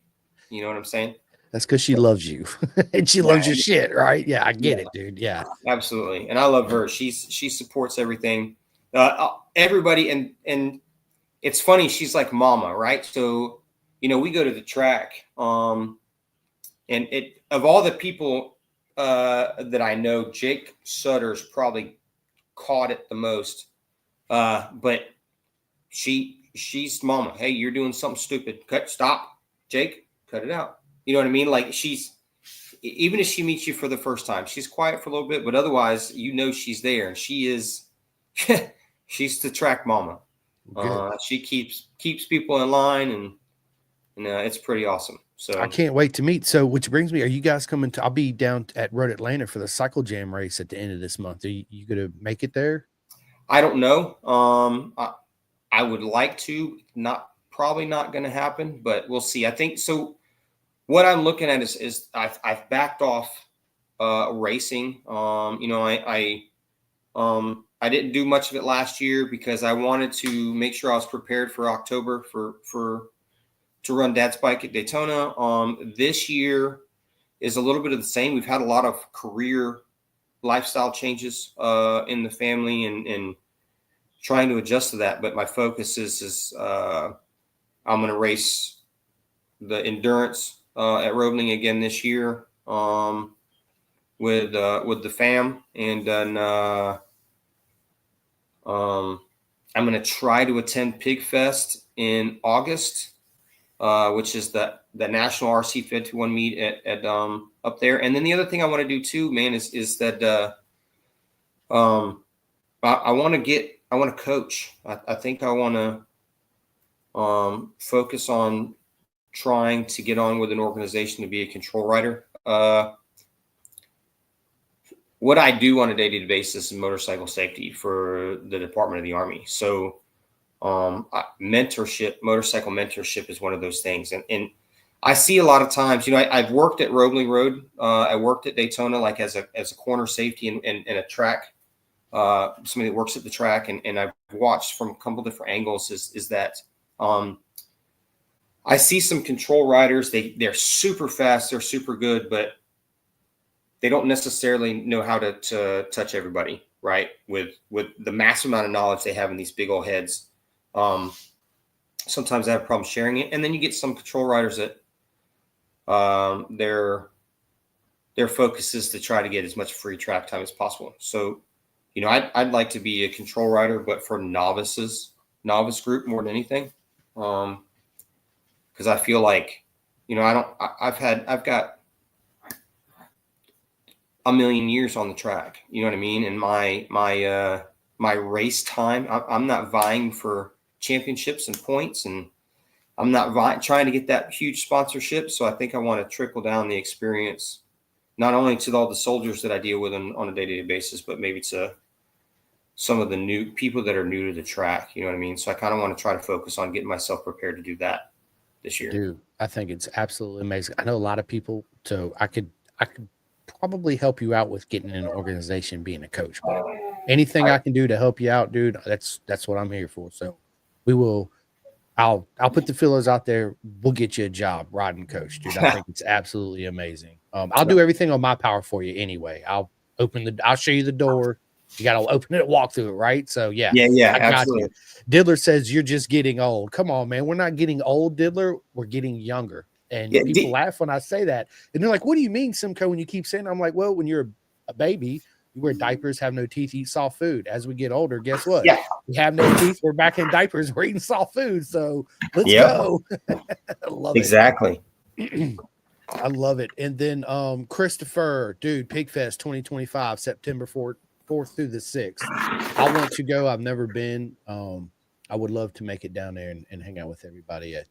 You know what I'm saying? That's because she loves you and she loves your shit, right? Yeah, I get it, dude. Yeah, absolutely. And I love her. She supports everything. Everybody, and it's funny. She's like mama, right? So, we go to the track. And of all the people that I know, Jake Sutter's probably caught it the most. But she's mama. Hey, you're doing something stupid. Stop, Jake. Cut it out. You know what I mean? Like, even if she meets you for the first time, she's quiet for a little bit, but otherwise, she's there, and she is. She's the track mama. She keeps people in line, and it's pretty awesome. So I can't wait to meet. So, which brings me, are you guys coming to? I'll be down at Road Atlanta for the Cycle Jam race at the end of this month. Are you going to make it there? I don't know. I would like to. Probably not going to happen, but we'll see. I think so. What I'm looking at is I've backed off racing. I didn't do much of it last year because I wanted to make sure I was prepared for October to run Dad's Bike at Daytona. This year is a little bit of the same. We've had a lot of career lifestyle changes in the family and trying to adjust to that. But my focus is I'm going to race the endurance at Roebling again this year with the fam, and then I'm going to try to attend Pig Fest in August, which is the National RC 51 meet at up there. And then the other thing I want to do too, man, is that I want to coach. I think I want to focus on trying to get on with an organization to be a control rider. What I do on a day-to-day basis is motorcycle safety for the Department of the Army. So mentorship, motorcycle mentorship is one of those things. And I see a lot of times, I've worked at Roebling Road. I worked at Daytona, like as a corner safety and a track, somebody that works at the track. And I've watched from a couple different angles is that I see some control riders. They're super fast. They're super good, but they don't necessarily know how to touch everybody, right? With the massive amount of knowledge they have in these big old heads. Sometimes I have problems sharing it. And then you get some control riders that their focus is to try to get as much free track time as possible. So, I'd like to be a control rider, but for novice group more than anything. Because I feel like, I've got a million years on the track, you know what I mean? And my race time, I'm not vying for championships and points, and I'm not trying to get that huge sponsorship. So I think I want to trickle down the experience, not only to all the soldiers that I deal with on a day-to-day basis, but maybe to some of the new people that are new to the track, you know what I mean? So I kind of want to try to focus on getting myself prepared to do that this year. Dude, I think it's absolutely amazing. I know a lot of people, so I could probably help you out with getting in an organization, being a coach. But anything I can do to help you out, dude, that's what I'm here for. So I'll put the fillers out there. We'll get you a job riding coach, dude. I think it's absolutely amazing. I'll do everything on my power for you anyway. I'll I'll show you the door. You got to open it, walk through it, right? So yeah, Yeah, I got absolutely. you. Diddler says you're just getting old. Come on, man. We're not getting old, Diddler. We're getting younger. And Yeah, people laugh when I say that. And they're like, what do you mean, Simcoe, when you keep saying that? I'm like, well, when you're a baby, you wear diapers, have no teeth, eat soft food. As we get older, guess what? yeah, We have no teeth, we're back in diapers, we're eating soft food. So let's yep, go. I love exactly. it. I love it. And then Christopher, dude, Pigfest 2025, September 4th through the 6th. I want to go. I've never been. I would love to make it down there and hang out with everybody at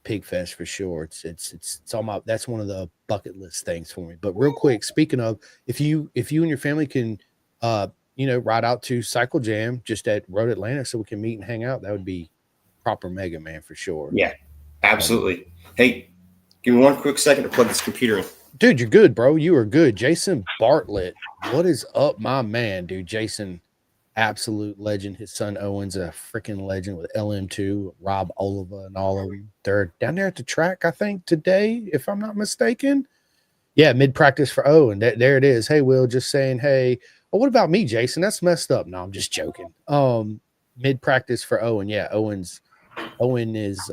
Pigfest for sure. It's all my, that's one of the bucket list things for me. But real quick, speaking of, if you and your family can ride out to Cycle Jam just at Road Atlanta so we can meet and hang out, that would be proper mega, man, for sure. Yeah, absolutely. Hey, give me one quick second to plug this computer in. Dude, you're good, bro. You are good. Jason Bartlett, what is up, my man, dude? Jason, absolute legend. His son Owen's a freaking legend with LM2, Rob Oliva, and all of them. They're down there at the track, I think, today, if I'm not mistaken. Yeah, mid practice for Owen. There it is. Hey, Will, just saying, hey. Oh, what about me, Jason? That's messed up. No, I'm just joking. Mid practice for Owen. Yeah, Owen is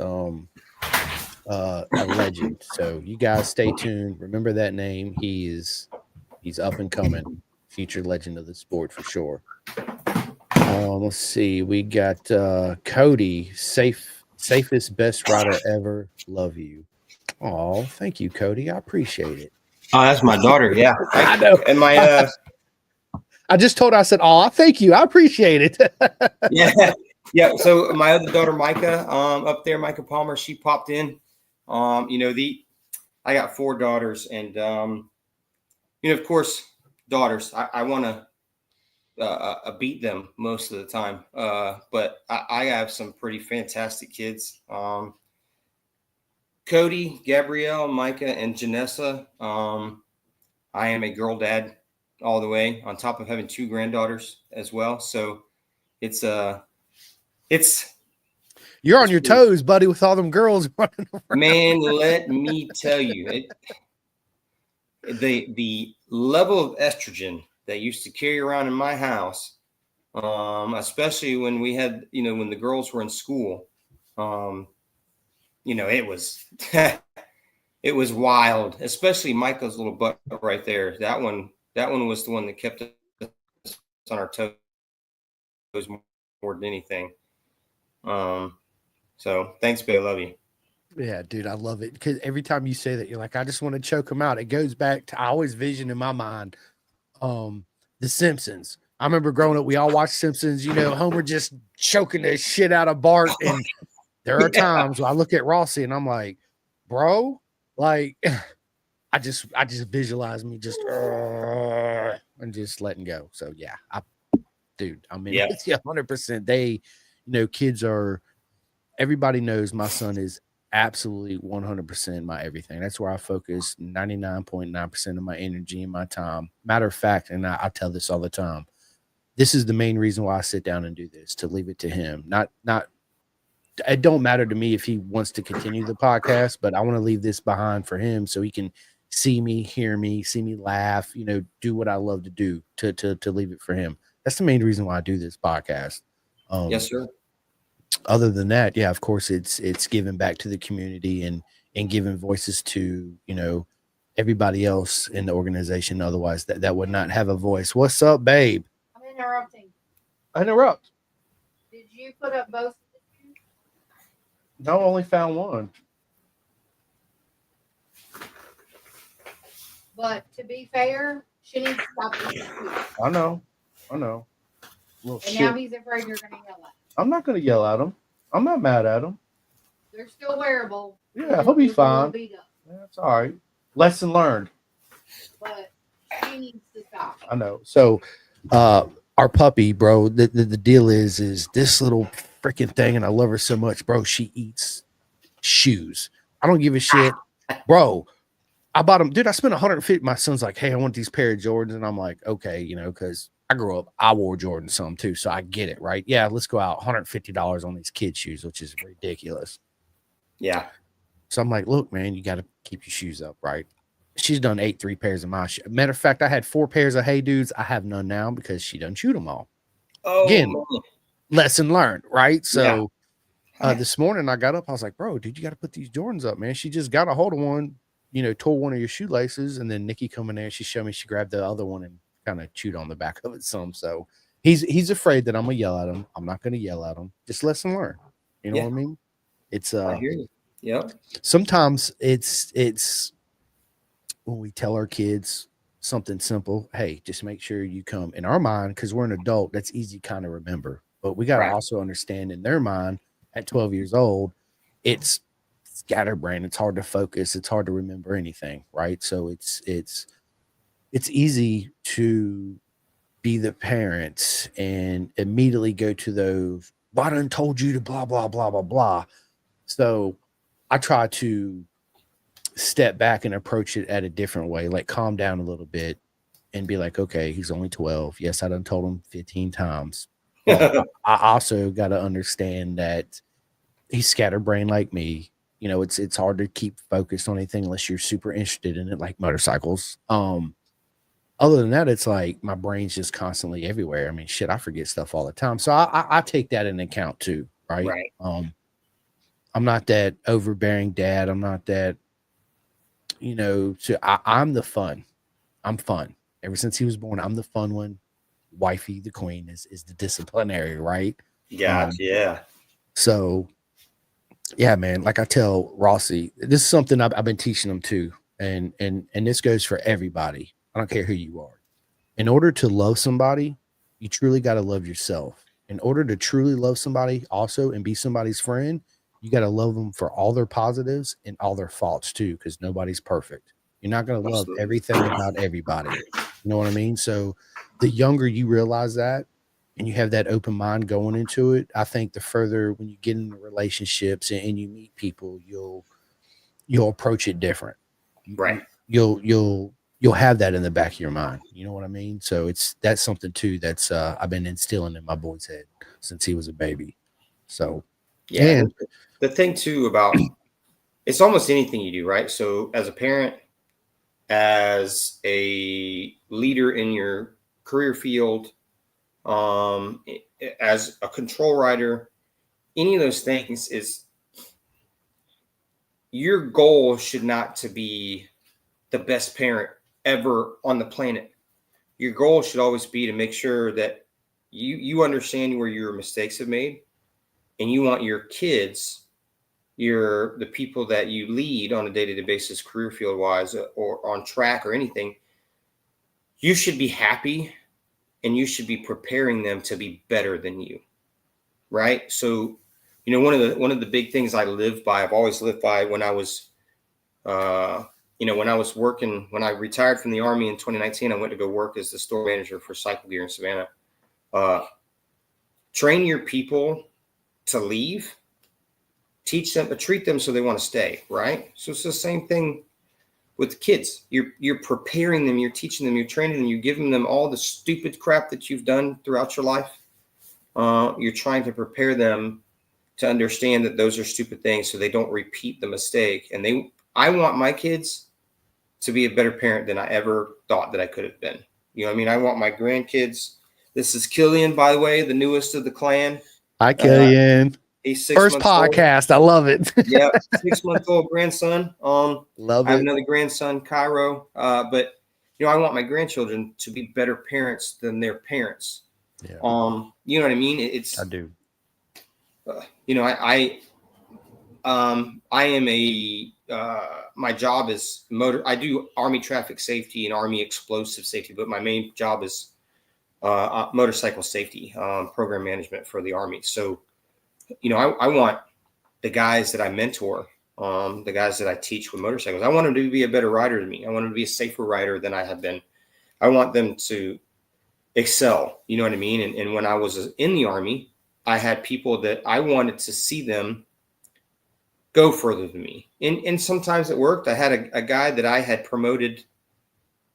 a legend. So you guys stay tuned. Remember that name. He's up and coming. Future legend of the sport for sure. Let's see. We got Cody, safest best rider ever. Love you. Oh, thank you, Cody. I appreciate it. Oh, that's my daughter. Yeah, I know. And my I just told her, I said, oh, thank you. I appreciate it. yeah. So my other daughter, Micah, up there, Micah Palmer, she popped in. I got 4 daughters, and of course, daughters. I want to beat them most of the time, but I have some pretty fantastic kids. Cody, Gabrielle, Micah, and Janessa. I am a girl dad all the way, on top of having 2 granddaughters as well. So it's you're on your toes, buddy, with all them girls running around. Man, let me tell you, the level of estrogen that used to carry around in my house, especially when we had, when the girls were in school, it was it was wild, especially Michael's little butt right there. That one was the one that kept us on our toes more than anything. So thanks, babe. Love you. Yeah, dude, I love it. Because every time you say that, you're like, I just want to choke him out. It goes back to, I always vision in my mind, The Simpsons. I remember growing up, we all watched Simpsons, Homer just choking the shit out of Bart. And there are times where I look at Rossi and I'm like, bro, like, I just visualize me just and just letting go. So yeah, I'm in with you 100%. They, kids are, everybody knows my son is absolutely 100% my everything. That's where I focus 99.9% of my energy and my time. Matter of fact, and I tell this all the time, this is the main reason why I sit down and do this, to leave it to him. Not it don't matter to me if he wants to continue the podcast, but I want to leave this behind for him so he can see me, hear me, see me laugh, do what I love to do, to leave it for him. That's the main reason why I do this podcast. Yes, sir. Other than that, yeah, of course, it's giving back to the community and giving voices to, everybody else in the organization. Otherwise that would not have a voice. What's up, babe? I'm interrupting. Interrupt. Did you put up both? No, I only found one. But to be fair, she needs to stop eating food. I know. Little And shit. now he's afraid you're going to yell at him. I'm not going to yell at him. I'm not mad at him. They're still wearable. Yeah, he'll be He's a little fine. beat up. That's all right. Lesson learned. But she needs to stop. I know. So, our puppy, bro, the deal is this little freaking thing, and I love her so much, bro. She eats shoes. I don't give a shit, bro. I bought them, dude. I spent 150. My son's like, hey, I want these pair of Jordans, and I'm like, okay, because I grew up, I wore Jordans some too, so I get it, right? Yeah, let's go out. $150 on these kid shoes, which is ridiculous. Yeah. So I'm like, look, man, you got to keep your shoes up, right? She's done 8 3 pairs of my shoes. Matter of fact, I had 4 pairs of Hey Dudes. I have none now because she done chewed them all. Oh, Again, man. lesson learned, right? Yeah. So this morning I got up, I was like, bro, dude, you got to put these Jordans up, man. She just got a hold of one, tore one of your shoelaces, and then Nikki come in there, she showed me she grabbed the other one and kind of chewed on the back of it some. So he's afraid that I'm gonna yell at him. I'm not gonna yell at him. Just lesson learned. You know what I mean? It's I hear you. Yep. sometimes it's when we tell our kids something simple, hey, just make sure you come in our mind, because we're an adult, that's easy kind of remember. But we got to also understand in their mind at 12 years old, it's scatterbrained. It's hard to focus. It's hard to remember anything. Right. So it's easy to be the parents and immediately go to those, well, I done told you to blah, blah, blah, blah, blah. So I try to step back and approach it at a different way, like calm down a little bit and be like, okay, he's only 12. Yes, I done told him 15 times. But I also got to understand that he's scatterbrained like me. It's hard to keep focused on anything unless you're super interested in it, like motorcycles. Other than that, it's like my brain's just constantly everywhere. I mean, shit, I forget stuff all the time. So I take that into account too, right? Right. I'm not that overbearing dad. I'm not that, I'm the fun. I'm fun. Ever since he was born, I'm the fun one. Wifey, the queen, is the disciplinary, right? Yeah. So, yeah, man. Like I tell Rossi, this is something I've been teaching him too, and this goes for everybody. I don't care who you are. In order to love somebody, you truly got to love yourself. In order to truly love somebody, also, and be somebody's friend, you got to love them for all their positives and all their faults too, because nobody's perfect. You're not going to love everything about everybody. You know what I mean? So the younger you realize that and you have that open mind going into it, I think the further when you get into relationships and you meet people, you'll approach it different. Right. You'll have that in the back of your mind. You know what I mean? So that's something too that's I've been instilling in my boy's head since he was a baby. So yeah, and the thing too about it's almost anything you do, right? So as a parent, as a leader in your career field, as a control rider, any of those things is your goal should not to be the best parent ever on the planet. Your goal should always be to make sure that you understand where your mistakes have made, and you want your kids, the people that you lead on a day-to-day basis, career field wise or on track or anything, you should be happy and you should be preparing them to be better than you. Right. So, one of the big things I've always lived by when I was, when I was working, when I retired from the Army in 2019, I went to go work as the store manager for Cycle Gear in Savannah. Train your people to leave, teach them, treat them so they want to stay. Right. So it's the same thing with kids. You're preparing them, you're teaching them, you're training them, you're giving them all the stupid crap that you've done throughout your life. You're trying to prepare them to understand that those are stupid things so they don't repeat the mistake. And I want my kids to be a better parent than I ever thought that I could have been. You know what I mean? I want my grandkids. This is Killian, by the way, the newest of the clan. Hi, Killian. He's 6 First months podcast. old. I love it. Yeah, 6-month-old grandson. Love I have it. another grandson, Cairo. But I want my grandchildren to be better parents than their parents. Yeah. You know what I mean? I do. I am my job is I do Army traffic safety and Army explosive safety, but my main job is motorcycle safety, program management for the Army. So, I want the guys that I mentor, the guys that I teach with motorcycles, I want them to be a better rider than me. I want them to be a safer rider than I have been. I want them to excel. You know what I mean? And when I was in the Army, I had people that I wanted to see them go further than me. And sometimes it worked. I had a guy that I had promoted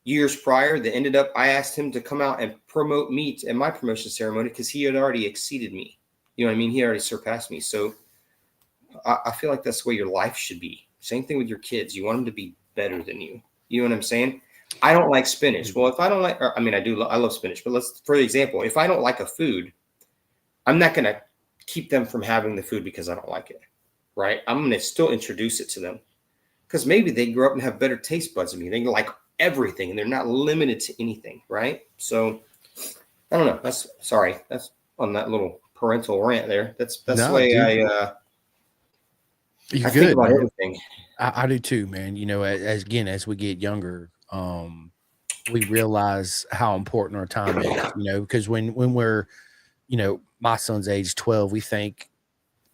years prior that ended up, I asked him to come out and promote me at my promotion ceremony because he had already exceeded me. You know what I mean? He already surpassed me. So I feel like that's the way your life should be. Same thing with your kids. You want them to be better than you. You know what I'm saying? I don't like spinach. Well, if I don't like, or, I mean, I love spinach, but for example, if I don't like a food, I'm not going to keep them from having the food because I don't like it, right? I'm going to still introduce it to them because maybe they grow up and have better taste buds than me. They like everything and they're not limited to anything, right? So I don't know. That's on that little parental rant there. That's the way dude, I you're think good, about man. everything. I do too, man. You know, as we get younger, we realize how important our time is, you know, because when we're, you know, my son's age 12, we think,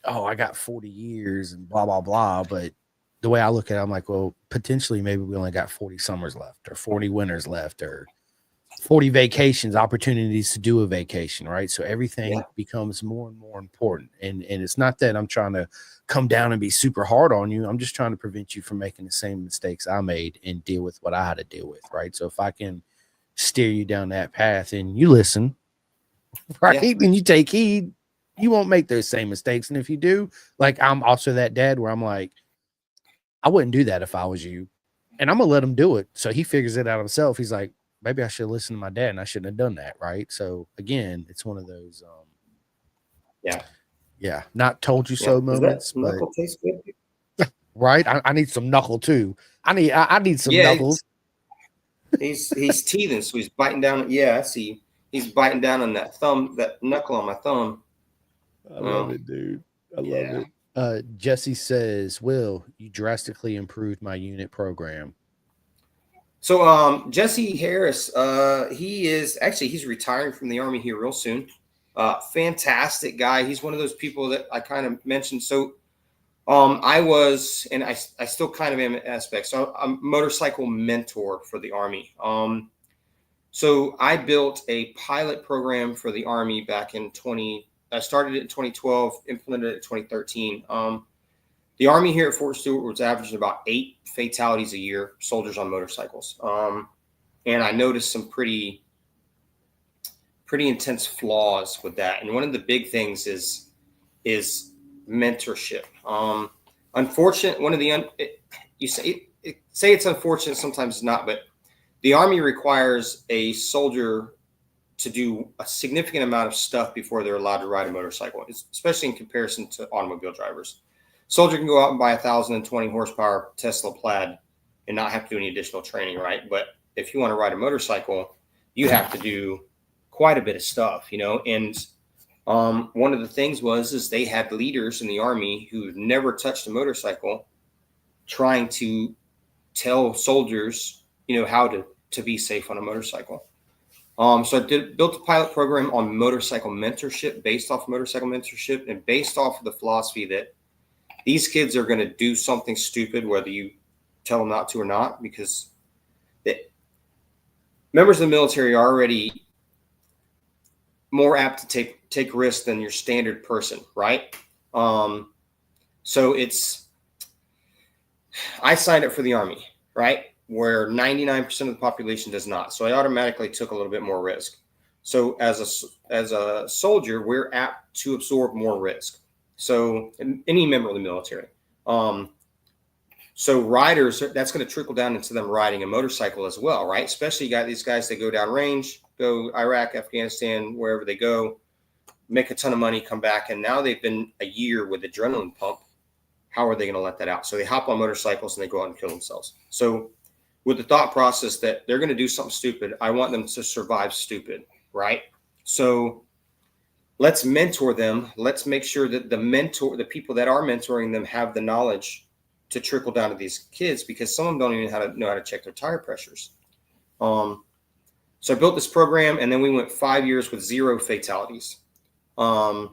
oh, I got 40 years and blah, blah, blah. But the way I look at it, I'm like, well, potentially maybe we only got 40 summers left or 40 winters left or 40 vacations, opportunities to do a vacation, right? So everything becomes more and more important. And it's not that I'm trying to come down and be super hard on you. I'm just trying to prevent you from making the same mistakes I made and deal with what I had to deal with, right? So if I can steer you down that path and you listen, right, and you take heed, you won't make those same mistakes. And if you do, like I'm also that dad where I'm like, I wouldn't do that if I was you. And I'm gonna let him do it. So he figures it out himself. He's like, maybe I should listen to my dad and I shouldn't have done that. Right. So again, it's one of those not told you so moments. But knuckle taste good? Right. I need some knuckle too. I need some knuckles. He's teething, so he's biting down. Yeah, I see. He's biting down on that knuckle on my thumb. I love it, dude. I love it. Jesse says, Will, you drastically improved my unit program. So Jesse Harris, he's retiring from the Army here real soon. Fantastic guy. He's one of those people that I kind of mentioned. So I was, and I still kind of am in aspects. So I'm a motorcycle mentor for the Army. So I built a pilot program for the Army back in I started it in 2012, implemented it in 2013. The Army here at Fort Stewart was averaging about 8 fatalities a year, soldiers on motorcycles. And I noticed some pretty intense flaws with that. And one of the big things is mentorship. Unfortunate, you say it's unfortunate, sometimes it's not, but the Army requires a soldier to do a significant amount of stuff before they're allowed to ride a motorcycle, especially in comparison to automobile drivers. Soldier can go out and buy 1,020 horsepower Tesla Plaid and not have to do any additional training, right? But if you want to ride a motorcycle, you have to do quite a bit of stuff, you know. And one of the things is they had leaders in the Army who never touched a motorcycle trying to tell soldiers, you know, how to be safe on a motorcycle. So I built a pilot program on motorcycle mentorship, based off motorcycle mentorship and based off of the philosophy that these kids are going to do something stupid, whether you tell them not to or not, because members of the military are already more apt to take risks than your standard person, right? So I signed up for the Army, right? Where 99% of the population does not. So I automatically took a little bit more risk. So as a soldier, we're apt to absorb more risk. So any member of the military. So riders, that's going to trickle down into them riding a motorcycle as well, right? Especially you got these guys that go down range, go Iraq, Afghanistan, wherever they go, make a ton of money, come back, and now they've been a year with adrenaline pump. How are they going to let that out? So they hop on motorcycles and they go out and kill themselves. So with the thought process that they're going to do something stupid, I want them to survive stupid, right? So let's mentor them. Let's make sure that the people that are mentoring them have the knowledge to trickle down to these kids, because some of them don't even know how to check their tire pressures. So I built this program, and then we went 5 years with 0 fatalities. Jesse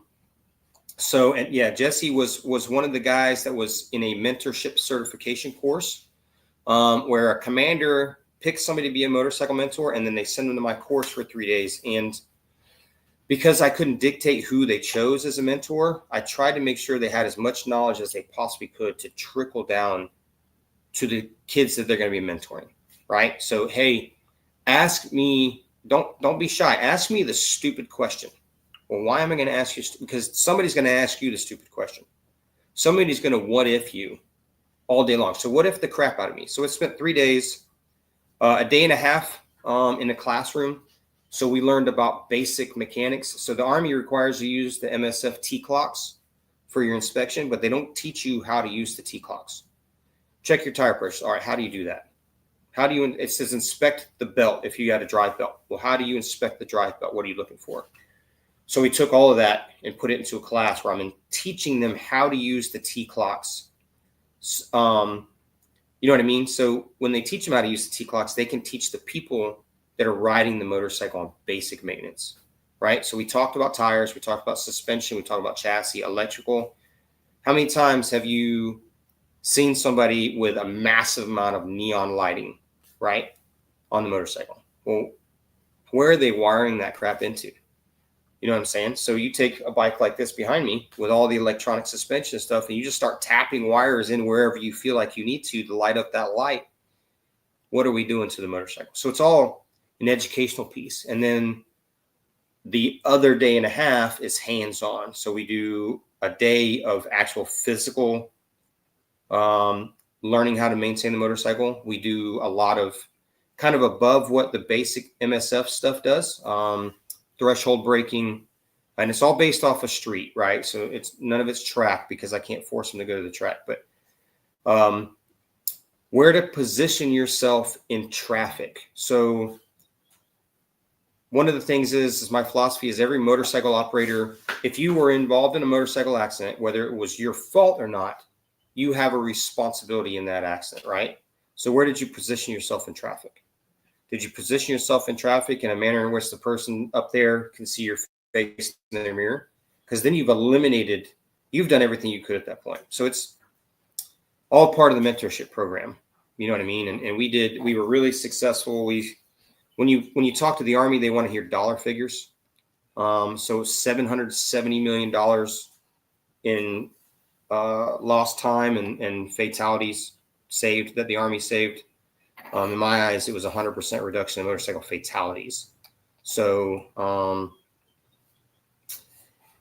was one of the guys that was in a mentorship certification course, where a commander picks somebody to be a motorcycle mentor, and then they send them to my course for 3 days. And because I couldn't dictate who they chose as a mentor, I tried to make sure they had as much knowledge as they possibly could to trickle down to the kids that they're going to be mentoring, right? So, hey, ask me, don't be shy. Ask me the stupid question. Well, why am I going to ask you? Because somebody's going to ask you the stupid question. Somebody's going to what if you all day long. So what if the crap out of me? So it spent 3 days. A day and a half in the classroom. So we learned about basic mechanics. So the Army requires you use the MSF T clocks for your inspection, but they don't teach you how to use the T clocks. Check your tire pressure. All right, how do you do that? How do you, it says inspect the belt if you got a drive belt. Well, how do you inspect the drive belt? What are you looking for? So we took all of that and put it into a class where I'm teaching them how to use the T clocks. You know what I mean? So when they teach them how to use the T clocks, they can teach the people that are riding the motorcycle on basic maintenance, right? So we talked about tires, we talked about suspension, we talked about chassis, electrical. How many times have you seen somebody with a massive amount of neon lighting, right, on the motorcycle? Well, where are they wiring that crap into? You know what I'm saying? So you take a bike like this behind me with all the electronic suspension stuff, and you just start tapping wires in wherever you feel like you need to light up that light. What are we doing to the motorcycle? So it's all an educational piece. And then the other day and a half is hands-on. So we do a day of actual physical learning how to maintain the motorcycle. We do a lot of kind of above what the basic MSF stuff does. Threshold braking, and it's all based off a street, right? So it's none of it's track because I can't force them to go to the track, but where to position yourself in traffic. So one of the things is my philosophy is every motorcycle operator, if you were involved in a motorcycle accident, whether it was your fault or not, you have a responsibility in that accident, right? So where did you position yourself in traffic? Did you position yourself in traffic in a manner in which the person up there can see your face in their mirror? Because then you've done everything you could at that point. So it's all part of the mentorship program. You know what I mean? And we were really successful. When you talk to the Army, they want to hear dollar figures. So $770 million in lost time and fatalities saved that the Army saved. In my eyes, it was 100% reduction in motorcycle fatalities. So,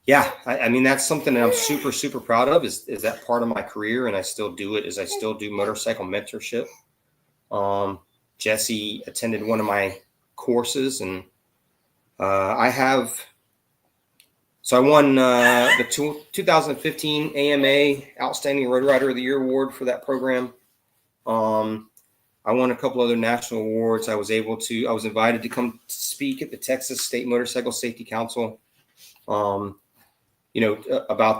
yeah, I mean, that's something that I'm super, super proud of is that part of my career. And I still do it, is I still do motorcycle mentorship. Jesse attended one of my courses, and I won the 2015 AMA Outstanding Road Rider of the Year award for that program. I won a couple other national awards. I was invited to come speak at the Texas State Motorcycle Safety Council, about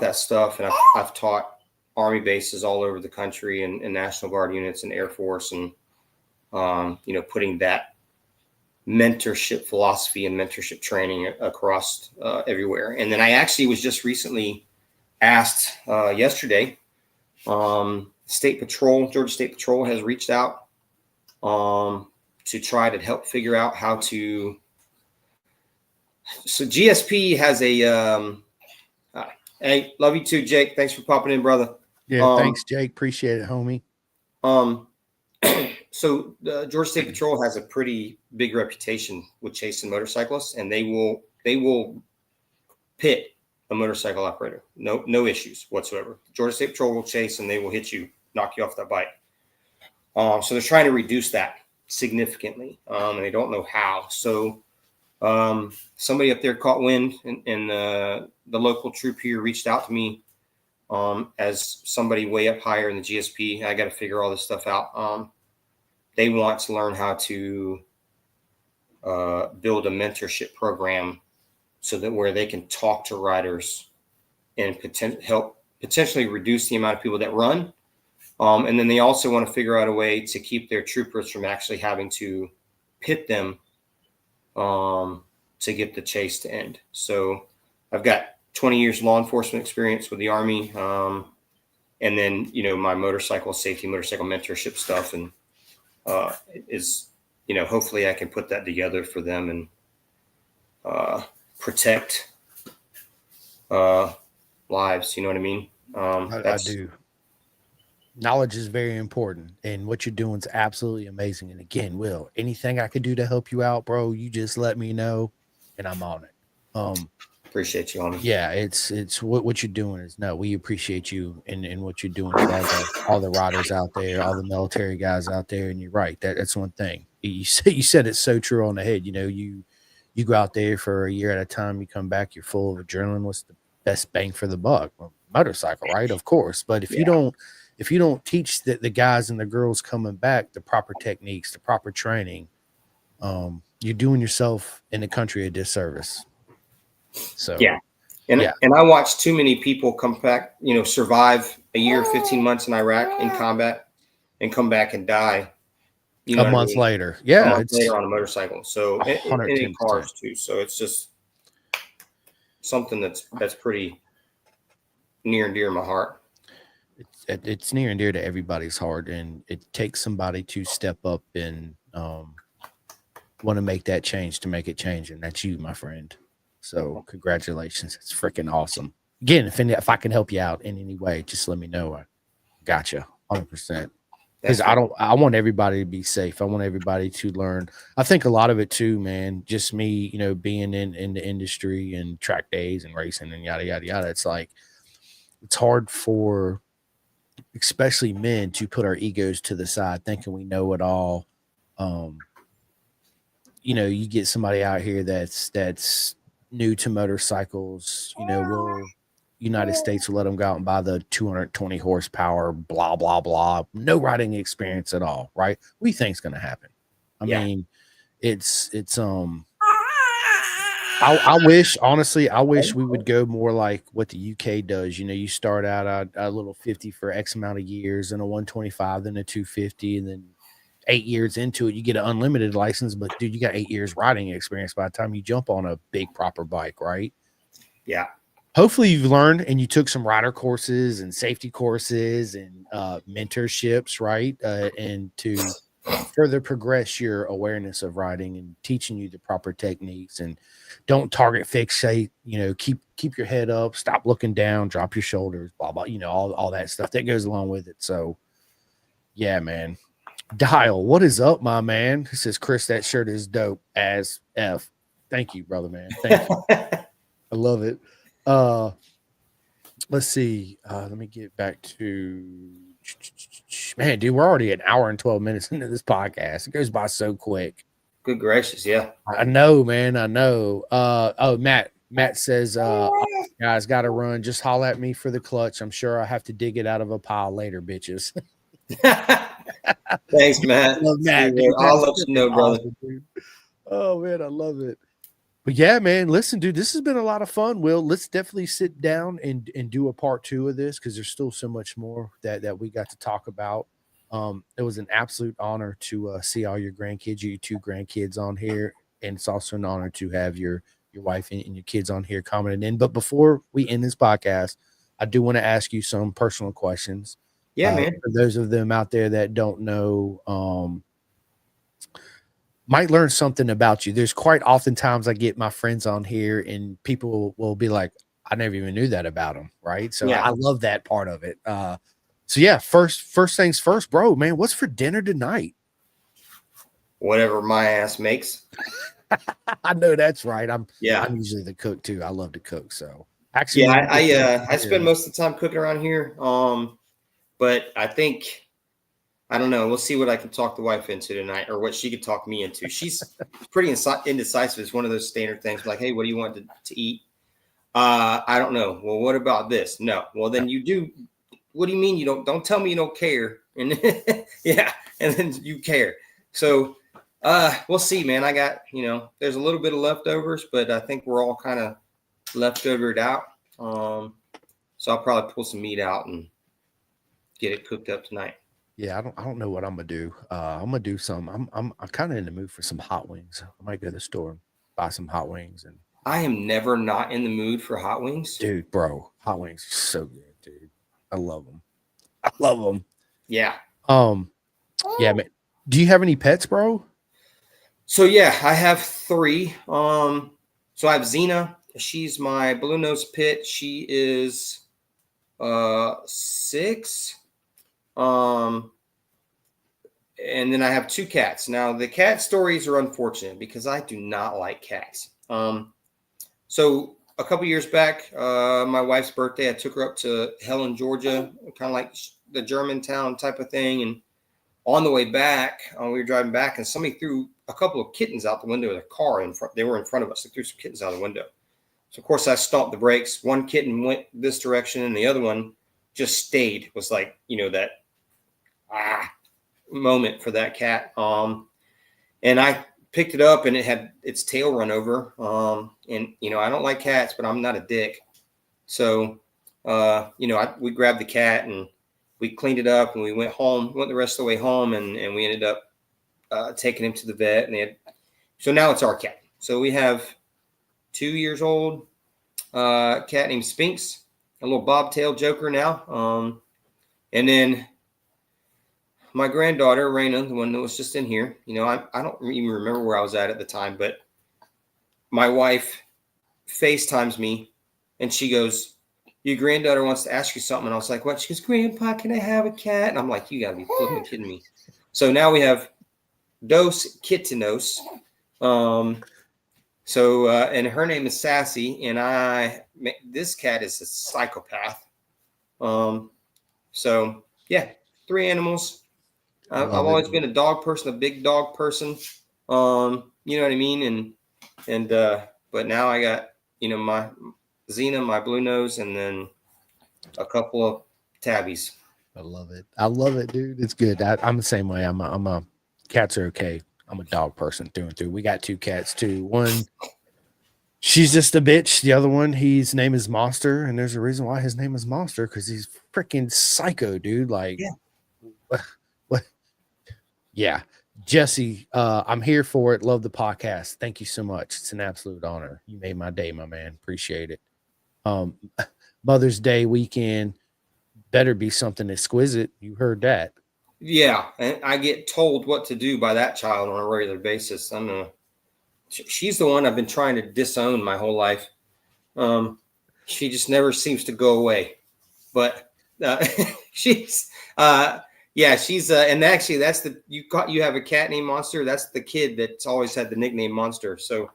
that stuff. And I've taught Army bases all over the country and National Guard units and Air Force, and, putting that mentorship philosophy and mentorship training across everywhere. And then I actually was just recently asked yesterday, Georgia State Patrol has reached out to try to help figure out how to. So GSP has a. Hey, love you too, Jake. Thanks for popping in, brother. Yeah, thanks, Jake. Appreciate it, homie. So the Georgia State Patrol has a pretty big reputation with chasing motorcyclists, and they will pit a motorcycle operator. No issues whatsoever. Georgia State Patrol will chase, and they will hit you, knock you off that bike. So they're trying to reduce that significantly, and they don't know how. So somebody up there caught wind, and the local troop here reached out to me as somebody way up higher in the GSP. I got to figure all this stuff out. They want to learn how to build a mentorship program so that where they can talk to riders and help potentially reduce the amount of people that run. And then they also want to figure out a way to keep their troopers from actually having to pit them to get the chase to end. So I've got 20 years law enforcement experience with the Army. And then, my motorcycle safety, motorcycle mentorship stuff. And hopefully I can put that together for them and protect lives. You know what I mean? I do. Knowledge is very important, and what you're doing is absolutely amazing. And again, Will, anything I could do to help you out, bro, you just let me know, and I'm on it. Appreciate you, homie. Yeah, it's what you're doing is we appreciate you and what you're doing for all the riders out there, all the military guys out there. And you're right, that's one thing. you said it's so true on the head. You go out there for a year at a time, you come back, you're full of adrenaline. What's the best bang for the buck? Well, motorcycle, right? Of course. But if you don't teach the guys and the girls coming back the proper techniques, the proper training, you're doing yourself in the country a disservice. So and I watched too many people come back, survive a year, 15 months in Iraq in combat, and come back and die. A month later, later on a motorcycle. So and in 110%. cars too. So it's just something that's pretty near and dear to my heart. It's near and dear to everybody's heart, and it takes somebody to step up and want to make that change to make it change, and that's you, my friend. So congratulations. It's freaking awesome. Again, if I can help you out in any way, just let me know. I gotcha 100%. Because I want everybody to be safe. I want everybody to learn. I think a lot of it too, man, just me, being in the industry and track days and racing and yada, yada, yada. It's like, it's hard for especially men to put our egos to the side thinking we know it all. You get somebody out here that's new to motorcycles, United States will let them go out and buy the 220 horsepower, blah, blah, blah. No riding experience at all, right? What do you think's going to happen? I mean, it's I wish we would go more like what the UK does. You start out a little 50 for X amount of years and a 125, then a 250, and then 8 years into it, you get an unlimited license. But dude, you got 8 years riding experience by the time you jump on a big proper bike, right? Yeah. Hopefully you've learned and you took some rider courses and safety courses and mentorships, right? And to further progress your awareness of riding and teaching you the proper techniques, and don't target fixate, keep your head up, stop looking down, drop your shoulders, blah, blah, all that stuff that goes along with it. So yeah, man. Dial, what is up, my man? He says, Chris, that shirt is dope as F. Thank you, brother, man. Thank you. I love it. Let's see. Let me get back to, man, dude, we're already an hour and 12 minutes into this podcast. It goes by so quick. Good gracious. Yeah. I know, man. I know. Matt says, guys, got to run. Just holler at me for the clutch. I'm sure I have to dig it out of a pile later, bitches. Thanks, Matt. Matt, I'll let you know, brother. Awesome, oh, man, I love it. But yeah, man, listen, dude, this has been a lot of fun. Will, let's definitely sit down and do a part 2 of this, because there's still so much more that we got to talk about. It was an absolute honor to see all your grandkids, your 2 grandkids on here. And it's also an honor to have your wife and your kids on here commenting in. But before we end this podcast, I do want to ask you some personal questions. Yeah, man. For those of them out there that don't know, might learn something about you. There's quite oftentimes I get my friends on here and people will be like, I never even knew that about them, right? So I love that part of it. So yeah, first things first, bro, man, what's for dinner tonight? Whatever my ass makes. I know that's right. I'm usually the cook too. I love to cook. So actually, I spend most of the time cooking around here. But I think, I don't know. We'll see what I can talk the wife into tonight, or what she could talk me into. She's pretty indecisive. It's one of those standard things like, hey, what do you want to eat? I don't know. Well, what about this? No. Well, then you do. What do you mean you don't tell me you don't care? And yeah, and then you care. So we'll see, man. I got, there's a little bit of leftovers, but I think we're all kind of leftovered out. So I'll probably pull some meat out and get it cooked up tonight. Yeah, I don't know what I'm gonna do. I'm gonna do some. I'm kind of in the mood for some hot wings. I might go to the store and buy some hot wings. And I am never not in the mood for hot wings, dude. Bro, hot wings are so good, dude. I love them. I love them. Yeah. Yeah, man. Do you have any pets, bro? So yeah, I have 3. So I have Xena. She's my blue nose pit. She is 6. And then I have 2 cats. Now the cat stories are unfortunate because I do not like cats. So a couple years back, my wife's birthday, I took her up to Helen, Georgia, kind of like the Germantown type of thing. on the way back, we were driving back, and somebody threw a couple of kittens out the window of the car in front. They were in front of us. They threw some kittens out the window. So, of course, I stomped the brakes. One kitten went this direction, and the other one just stayed. It was like, that moment for that cat. And I picked it up, and it had its tail run over. And, I don't like cats, but I'm not a dick. So, we grabbed the cat, and we cleaned it up, and we went the rest of the way home, and we ended up taking him to the vet. And so now it's our cat. So we have 2 years old cat named Spinks, a little bobtail joker now. And then my granddaughter, Raina, the one that was just in here, I don't even remember where I was at the time, but my wife FaceTimes me, and she goes, "Your granddaughter wants to ask you something." And I was like, "What?" She goes, "Grandpa, can I have a cat?" And I'm like, "You got to be flipping kidding me." So now we have Dos Kittinos. And her name is Sassy, and this cat is a psychopath. So yeah, 3 animals. I've always been a dog person, a big dog person. You know what I mean? And but now I got, my Xena, my blue nose, and then a couple of tabbies. I love it, dude. It's good. I'm the same way. I'm a cats are okay. I'm a dog person through and through. We got 2 cats too. One, she's just a bitch. The other one, his name is Monster, and there's a reason why his name is Monster, because he's freaking psycho, dude. Like, what? Yeah, Jesse, I'm here for it. Love the podcast. Thank you so much. It's an absolute honor. You made my day, my man. Appreciate it. Mother's Day weekend better be something exquisite. You heard that. Yeah, and I get told what to do by that child on a regular basis. She's the one I've been trying to disown my whole life. She just never seems to go away. But she's and actually that's you have a cat named Monster. That's the kid that's always had the nickname Monster. So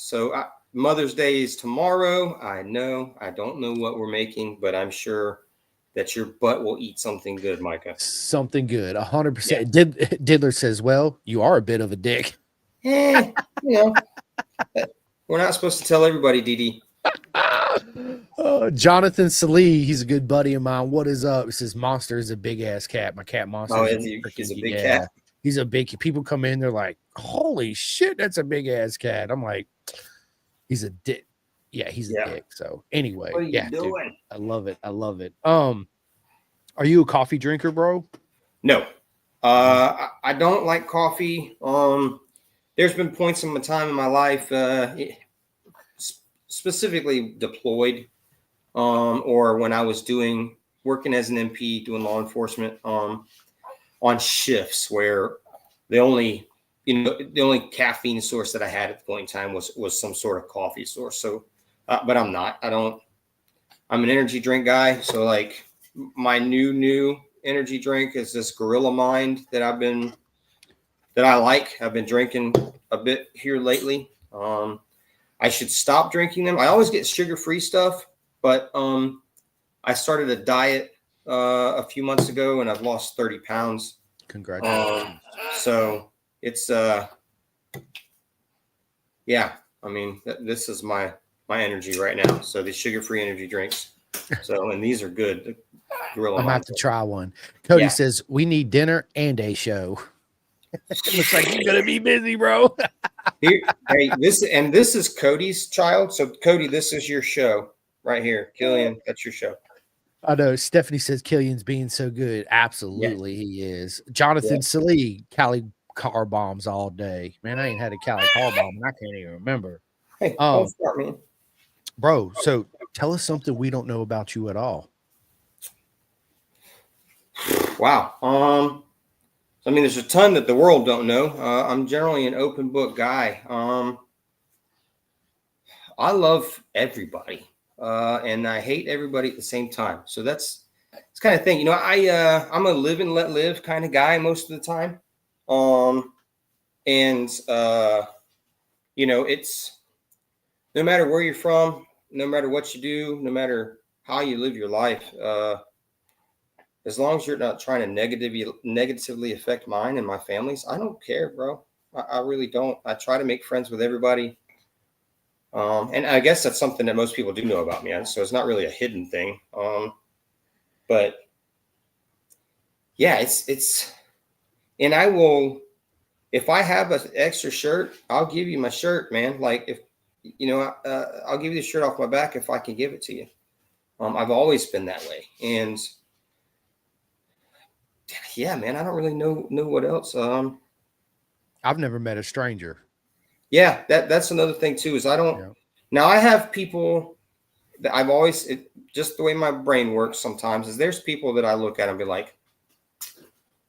so Mother's Day is tomorrow. I don't know what we're making, but I'm sure that your butt will eat something good, Micah. Something good, 100%. Diddler says, "Well, you are a bit of a dick." We're not supposed to tell everybody, Dee. Jonathan Salee, he's a good buddy of mine. What is up? He says, "Monster is a big ass cat. My cat Monster." Oh, he's a big cat. He's a big. People come in, they're like, "Holy shit, that's a big ass cat." I'm like, he's a dick. Yeah, he's a dick. So anyway, what are you doing? Dude, I love it. Are you a coffee drinker, bro? No. I don't like coffee. There's been points in my time in my life, specifically deployed, or when I was working as an MP, doing law enforcement, on shifts where the only caffeine source that I had at the point in time was some sort of coffee source. So, but I'm not. I'm an energy drink guy. So like my new energy drink is this Gorilla Mind that I've been drinking a bit here lately. I should stop drinking them. I always get sugar-free stuff, but I started a diet a few months ago, and I've lost 30 pounds. Congratulations. So it's this is my energy right now. So the sugar-free energy drinks. So, and these are good. The Gorilla. I'm about to try one. Cody says we need dinner and a show. It looks like you're gonna be busy, bro. This is Cody's child. So Cody, this is your show right here. Killian, that's your show. I know. Stephanie says Killian's being so good. Absolutely, he is. Jonathan Salee, Cali car bombs all day. Man, I ain't had a Cali car bomb, and I can't even remember. Hey, don't start, man. Bro, so tell us something we don't know about you at all. Wow. There's a ton that the world don't know. I'm generally an open book guy. I love everybody, and I hate everybody at the same time. So it's kind of thing. I'm a live and let live kind of guy most of the time. It's no matter where you're from, no matter what you do, no matter how you live your life, as long as you're not trying to negatively affect mine and my family's, I don't care, bro. I really don't. I try to make friends with everybody. And I guess that's something that most people do know about me. So it's not really a hidden thing. But yeah, it's, and I will, if I have an extra shirt, I'll give you my shirt, man. Like if, I'll give you the shirt off my back if I can give it to you. I've always been that way. And yeah, man, I don't really know what else. I've never met a stranger. Yeah, that's another thing too, is I don't, Yeah. now I have people that I've always, just the way my brain works sometimes is there's people that I look at and be like,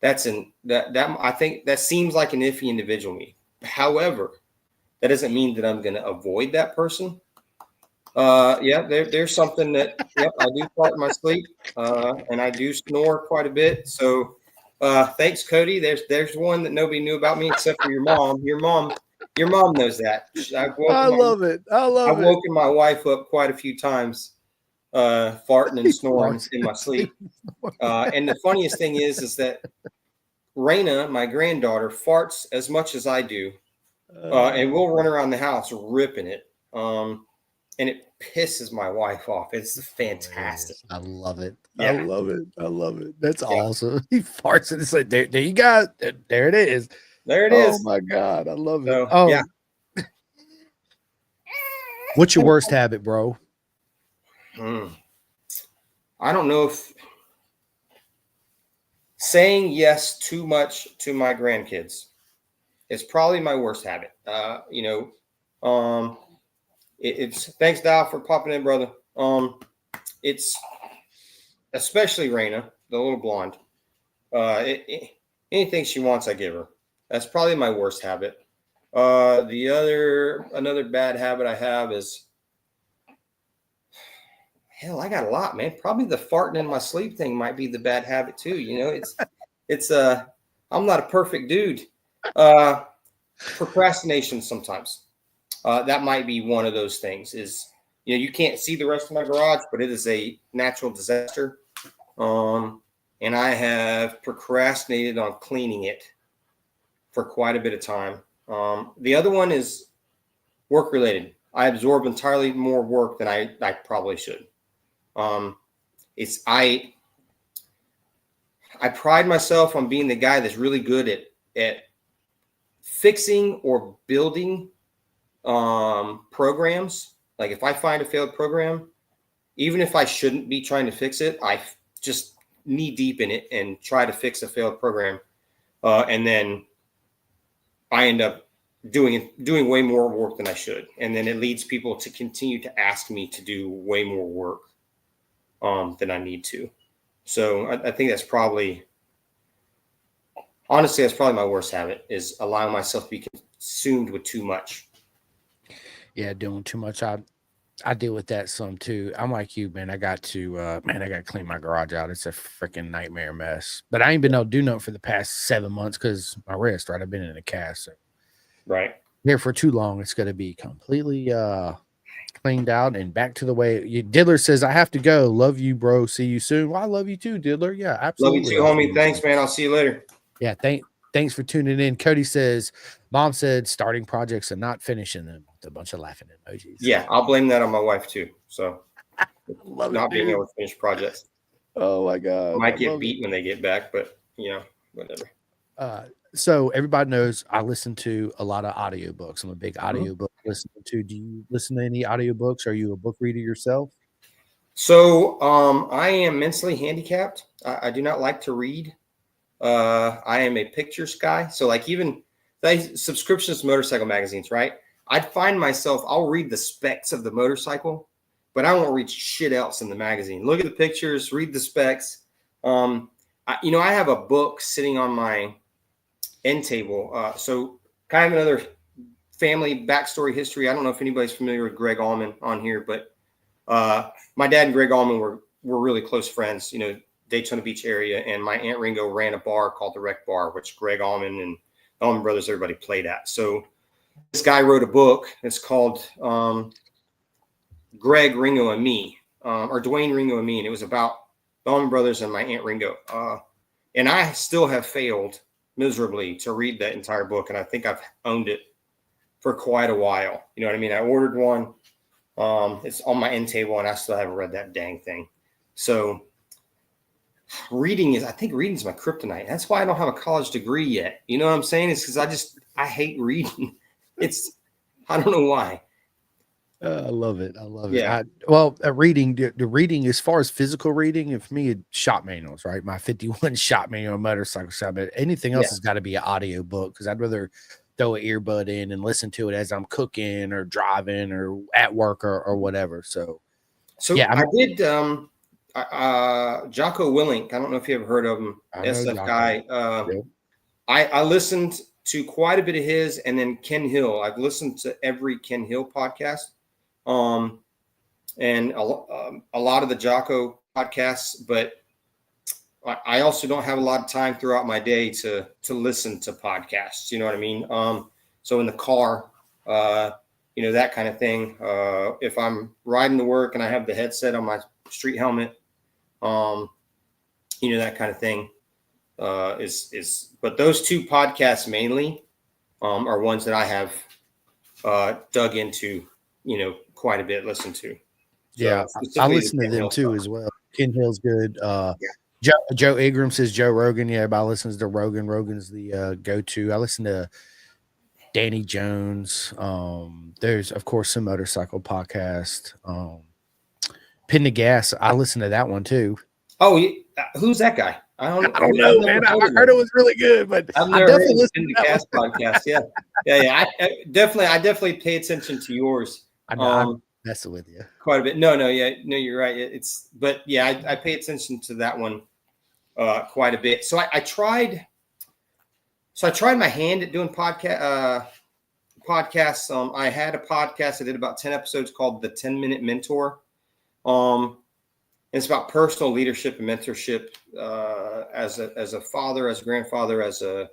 that I think that seems like an iffy individual to me. However, that doesn't mean that I'm going to avoid that person. Yeah, there's something that, yep, I do fart in my sleep, and I do snore quite a bit. So, thanks, Cody. There's one that nobody knew about me except for your mom. Your mom knows that. I love it. I've woken my wife up quite a few times, farting and snoring in my sleep. And the funniest thing is that Raina, my granddaughter, farts as much as I do, and we'll run around the house ripping it. And it pisses my wife off. It's fantastic. I love it. Yeah. I love it. I love it. That's awesome. He farts and it's like, there you go. There it is. There it is. Oh my God. I love it. So, yeah. What's your worst habit, bro? I don't know if saying yes too much to my grandkids is probably my worst habit. It's thanks, Dow, for popping in, brother. It's especially Raina, the little blonde. Anything she wants, I give her. That's probably my worst habit. Another bad habit I have is, hell, I got a lot, man. Probably the farting in my sleep thing might be the bad habit too. I'm not a perfect dude. Procrastination sometimes. That might be one of those things is, you can't see the rest of my garage, but it is a natural disaster. And I have procrastinated on cleaning it for quite a bit of time. The other one is work related. I absorb entirely more work than I probably should. I pride myself on being the guy that's really good at fixing or building programs. Like if I find a failed program, even if I shouldn't be trying to fix it, I just knee deep in it and try to fix a failed program. And then I end up doing way more work than I should. And then it leads people to continue to ask me to do way more work than I need to. So I think that's probably my worst habit, is allowing myself to be consumed with too much. Yeah, doing too much. I deal with that some too. I'm like you, man. I got to clean my garage out. It's a freaking nightmare mess. But I ain't been able to do nothing for the past 7 months because my wrist, right? I've been in a cast. So. Right. Here for too long, it's gonna be completely cleaned out and back to the way Diddler says, I have to go. Love you, bro. See you soon. Well, I love you too, Diddler. Yeah, absolutely. Love you too, homie. Thanks, man. I'll see you later. Yeah, thanks for tuning in. Cody says, Mom said starting projects and not finishing them. With a bunch of laughing emojis. Yeah, I'll blame that on my wife too. So Love being able to finish projects. Oh my God. I might get beat when they get back, but whatever. So everybody knows I listen to a lot of audiobooks. I'm a big audiobook listener too. Do you listen to any audiobooks? Are you a book reader yourself? So I am mentally handicapped. I do not like to read. I am a pictures guy. So like even subscriptions to motorcycle magazines, right? I'd find myself, I'll read the specs of the motorcycle, but I won't read shit else in the magazine. Look at the pictures, read the specs. I have a book sitting on my end table. So kind of another family backstory history. I don't know if anybody's familiar with Greg Allman on here, but my dad and Greg Allman were really close friends, Daytona Beach area. And my Aunt Ringo ran a bar called the Rec Bar, which Greg Allman and Allman Brothers, everybody played at. So this guy wrote a book. It's called Greg, Ringo, and Me, or Dwayne, Ringo, and Me. And it was about Allman Brothers and my Aunt Ringo. And I still have failed miserably to read that entire book. And I think I've owned it for quite a while. You know what I mean? I ordered one. It's on my end table and I still haven't read that dang thing. So I think reading is my kryptonite. That's why I don't have a college degree yet. You know what I'm saying? It's because I hate reading. I don't know why. I love it. I love Yeah. it. Reading, the reading as far as physical reading, for me, it's shop manuals, right? My 51 shop manual, motorcycle shop. But anything else has got to be an audio book because I'd rather throw an earbud in and listen to it as I'm cooking or driving or at work or whatever. So yeah, I did Jocko Willink. I don't know if you ever heard of him. I know SF Jocko. guy. Yep. I listened to quite a bit of his, and then Ken Hill. I've listened to every Ken Hill podcast, and a lot of the Jocko podcasts. But I also don't have a lot of time throughout my day to listen to podcasts. You know what I mean? So in the car, that kind of thing. If I'm riding to work and I have the headset on my street helmet, that kind of thing. But those two podcasts mainly are ones that I have dug into, quite a bit, listened to. So yeah, I listen to them too as well. Ken Hill's good. Joe Ingram says Joe Rogan. Yeah, everybody listens to Rogan. Rogan's the go-to. I listen to Danny Jones. There's of course some motorcycle podcast. Pin the Gas. I listen to that one too. Oh, who's that guy? I don't know, man. I heard it was really good, but I've never heard of the Gas podcast. Yeah. I definitely pay attention to yours. I know. I'm messing with you quite a bit. No, you're right. I pay attention to that one quite a bit. So I tried my hand at doing podcasts. I had a podcast. I did about 10 episodes called The 10-Minute Mentor. It's about personal leadership and mentorship as a father, as a grandfather, as a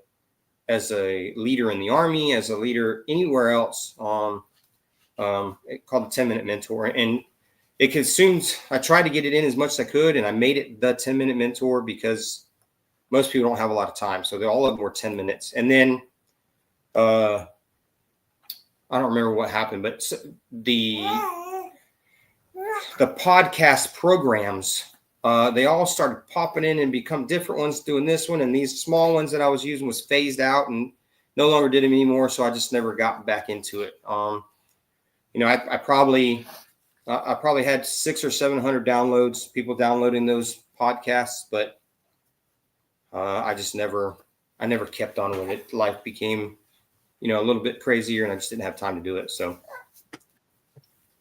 leader in the Army, as a leader anywhere else. Called the 10-Minute Mentor, and it consumes. I tried to get it in as much as I could, and I made it the 10-Minute Mentor because most people don't have a lot of time, so all of them were 10 minutes. And then I don't remember what happened, but the podcast programs, they all started popping in and become different ones doing this one. And these small ones that I was using was phased out and no longer did them anymore. So I just never got back into it. I probably had 600 or 700 downloads, people downloading those podcasts, but I never kept on with it. Life became, a little bit crazier and I just didn't have time to do it. So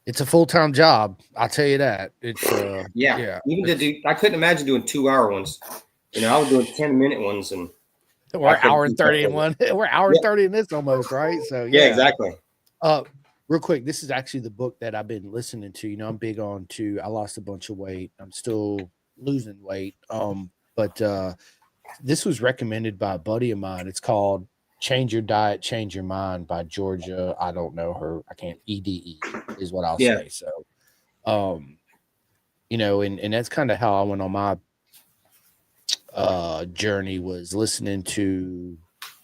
it's a full-time job. I'll tell you that. It's yeah. Even I couldn't imagine doing 2-hour ones. I was doing 10-minute ones, and we're hour and 30 in one. We're hour and 30 in this almost, right? So yeah, exactly. Real quick, this is actually the book that I've been listening to. I'm big on I lost a bunch of weight. I'm still losing weight. But this was recommended by a buddy of mine. It's called Change Your Diet, Change Your Mind by Georgia. I don't know her. I can't. EDE is what I'll say. So, and that's kind of how I went on my journey, was listening to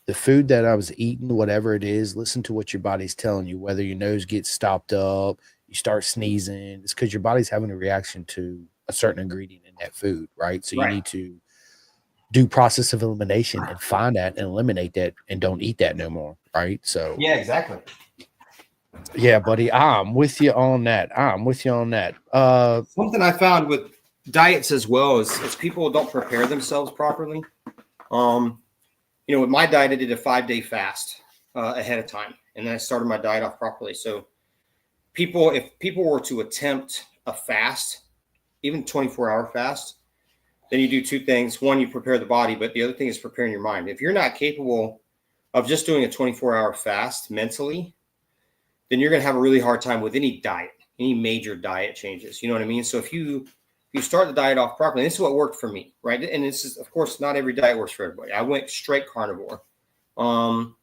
the food that I was eating, whatever it is. Listen to what your body's telling you, whether your nose gets stopped up, you start sneezing. It's because your body's having a reaction to a certain ingredient in that food, right? So you need to do process of elimination and find that and eliminate that and don't eat that no more, right? So yeah, exactly. Yeah, buddy, I'm with you on that. Something I found with diets as well is people don't prepare themselves properly. With my diet, I did a 5-day fast ahead of time, and then I started my diet off properly. So if people were to attempt a fast, even 24-hour fast, then you do two things. One, you prepare the body, but the other thing is preparing your mind. If you're not capable of just doing a 24-hour fast mentally, then you're going to have a really hard time with any diet, any major diet changes. You know what I mean? So if you start the diet off properly, this is what worked for me, right? And this is, of course, not every diet works for everybody. I went straight carnivore. So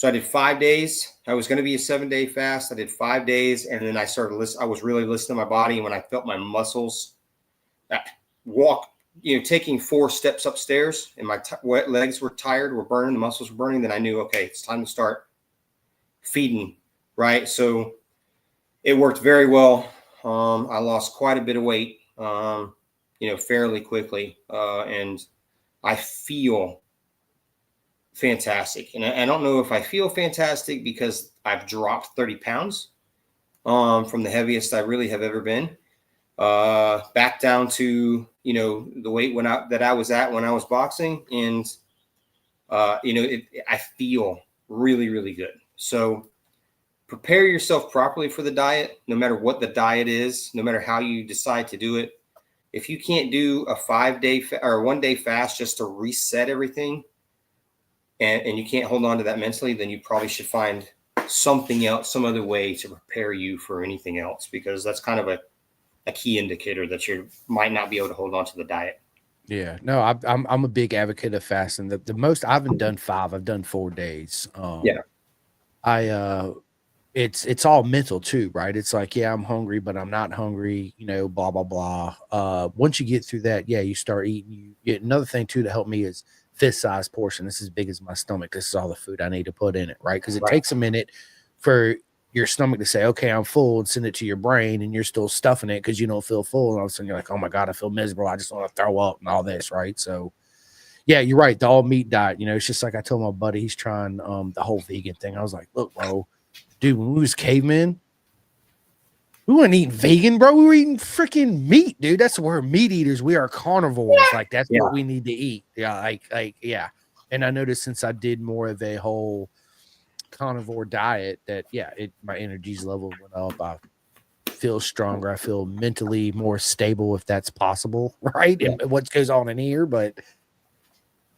I did 5 days. I was going to be a 7-day fast. I did 5 days, and then I started I was really listening to my body, and when I felt my muscles taking 4 steps upstairs and my legs were tired, were burning, the muscles were burning, then I knew, okay, it's time to start feeding, right? So it worked very well. I lost quite a bit of weight, fairly quickly. And I feel fantastic. And I don't know if I feel fantastic because I've dropped 30 pounds from the heaviest I really have ever been, back down to, the weight that I was at when I was boxing. And, I feel really, really good. So prepare yourself properly for the diet, no matter what the diet is, no matter how you decide to do it. If you can't do a 5-day or 1-day fast just to reset everything, and you can't hold on to that mentally, then you probably should find something else, some other way to prepare you for anything else, because that's kind of a key indicator that you might not be able to hold on to the diet. Yeah, no, I'm a big advocate of fasting. The most I haven't done 5, I've done 4 days. It's all mental too, right? It's like, yeah, I'm hungry, but I'm not hungry, blah, blah, blah. Once you get through that, yeah, you start eating. Another thing too to help me is fist size portion. This is as big as my stomach. This is all the food I need to put in it, right? Because it takes a minute for your stomach to say, okay, I'm full, and send it to your brain, and you're still stuffing it because you don't feel full. And all of a sudden you're like, oh my God, I feel miserable. I just want to throw up and all this, right? So yeah, you're right. The all meat diet, it's just like I told my buddy, he's trying the whole vegan thing. I was like, look, bro, dude, when we was cavemen, we weren't eating vegan, bro. We were eating freaking meat, dude. That's where meat eaters. We are carnivores. Like that's what we need to eat. Yeah, yeah. And I noticed since I did more of a whole carnivore diet that my energy's level went up. I feel stronger. I feel mentally more stable, if that's possible, right? And what goes on in here, but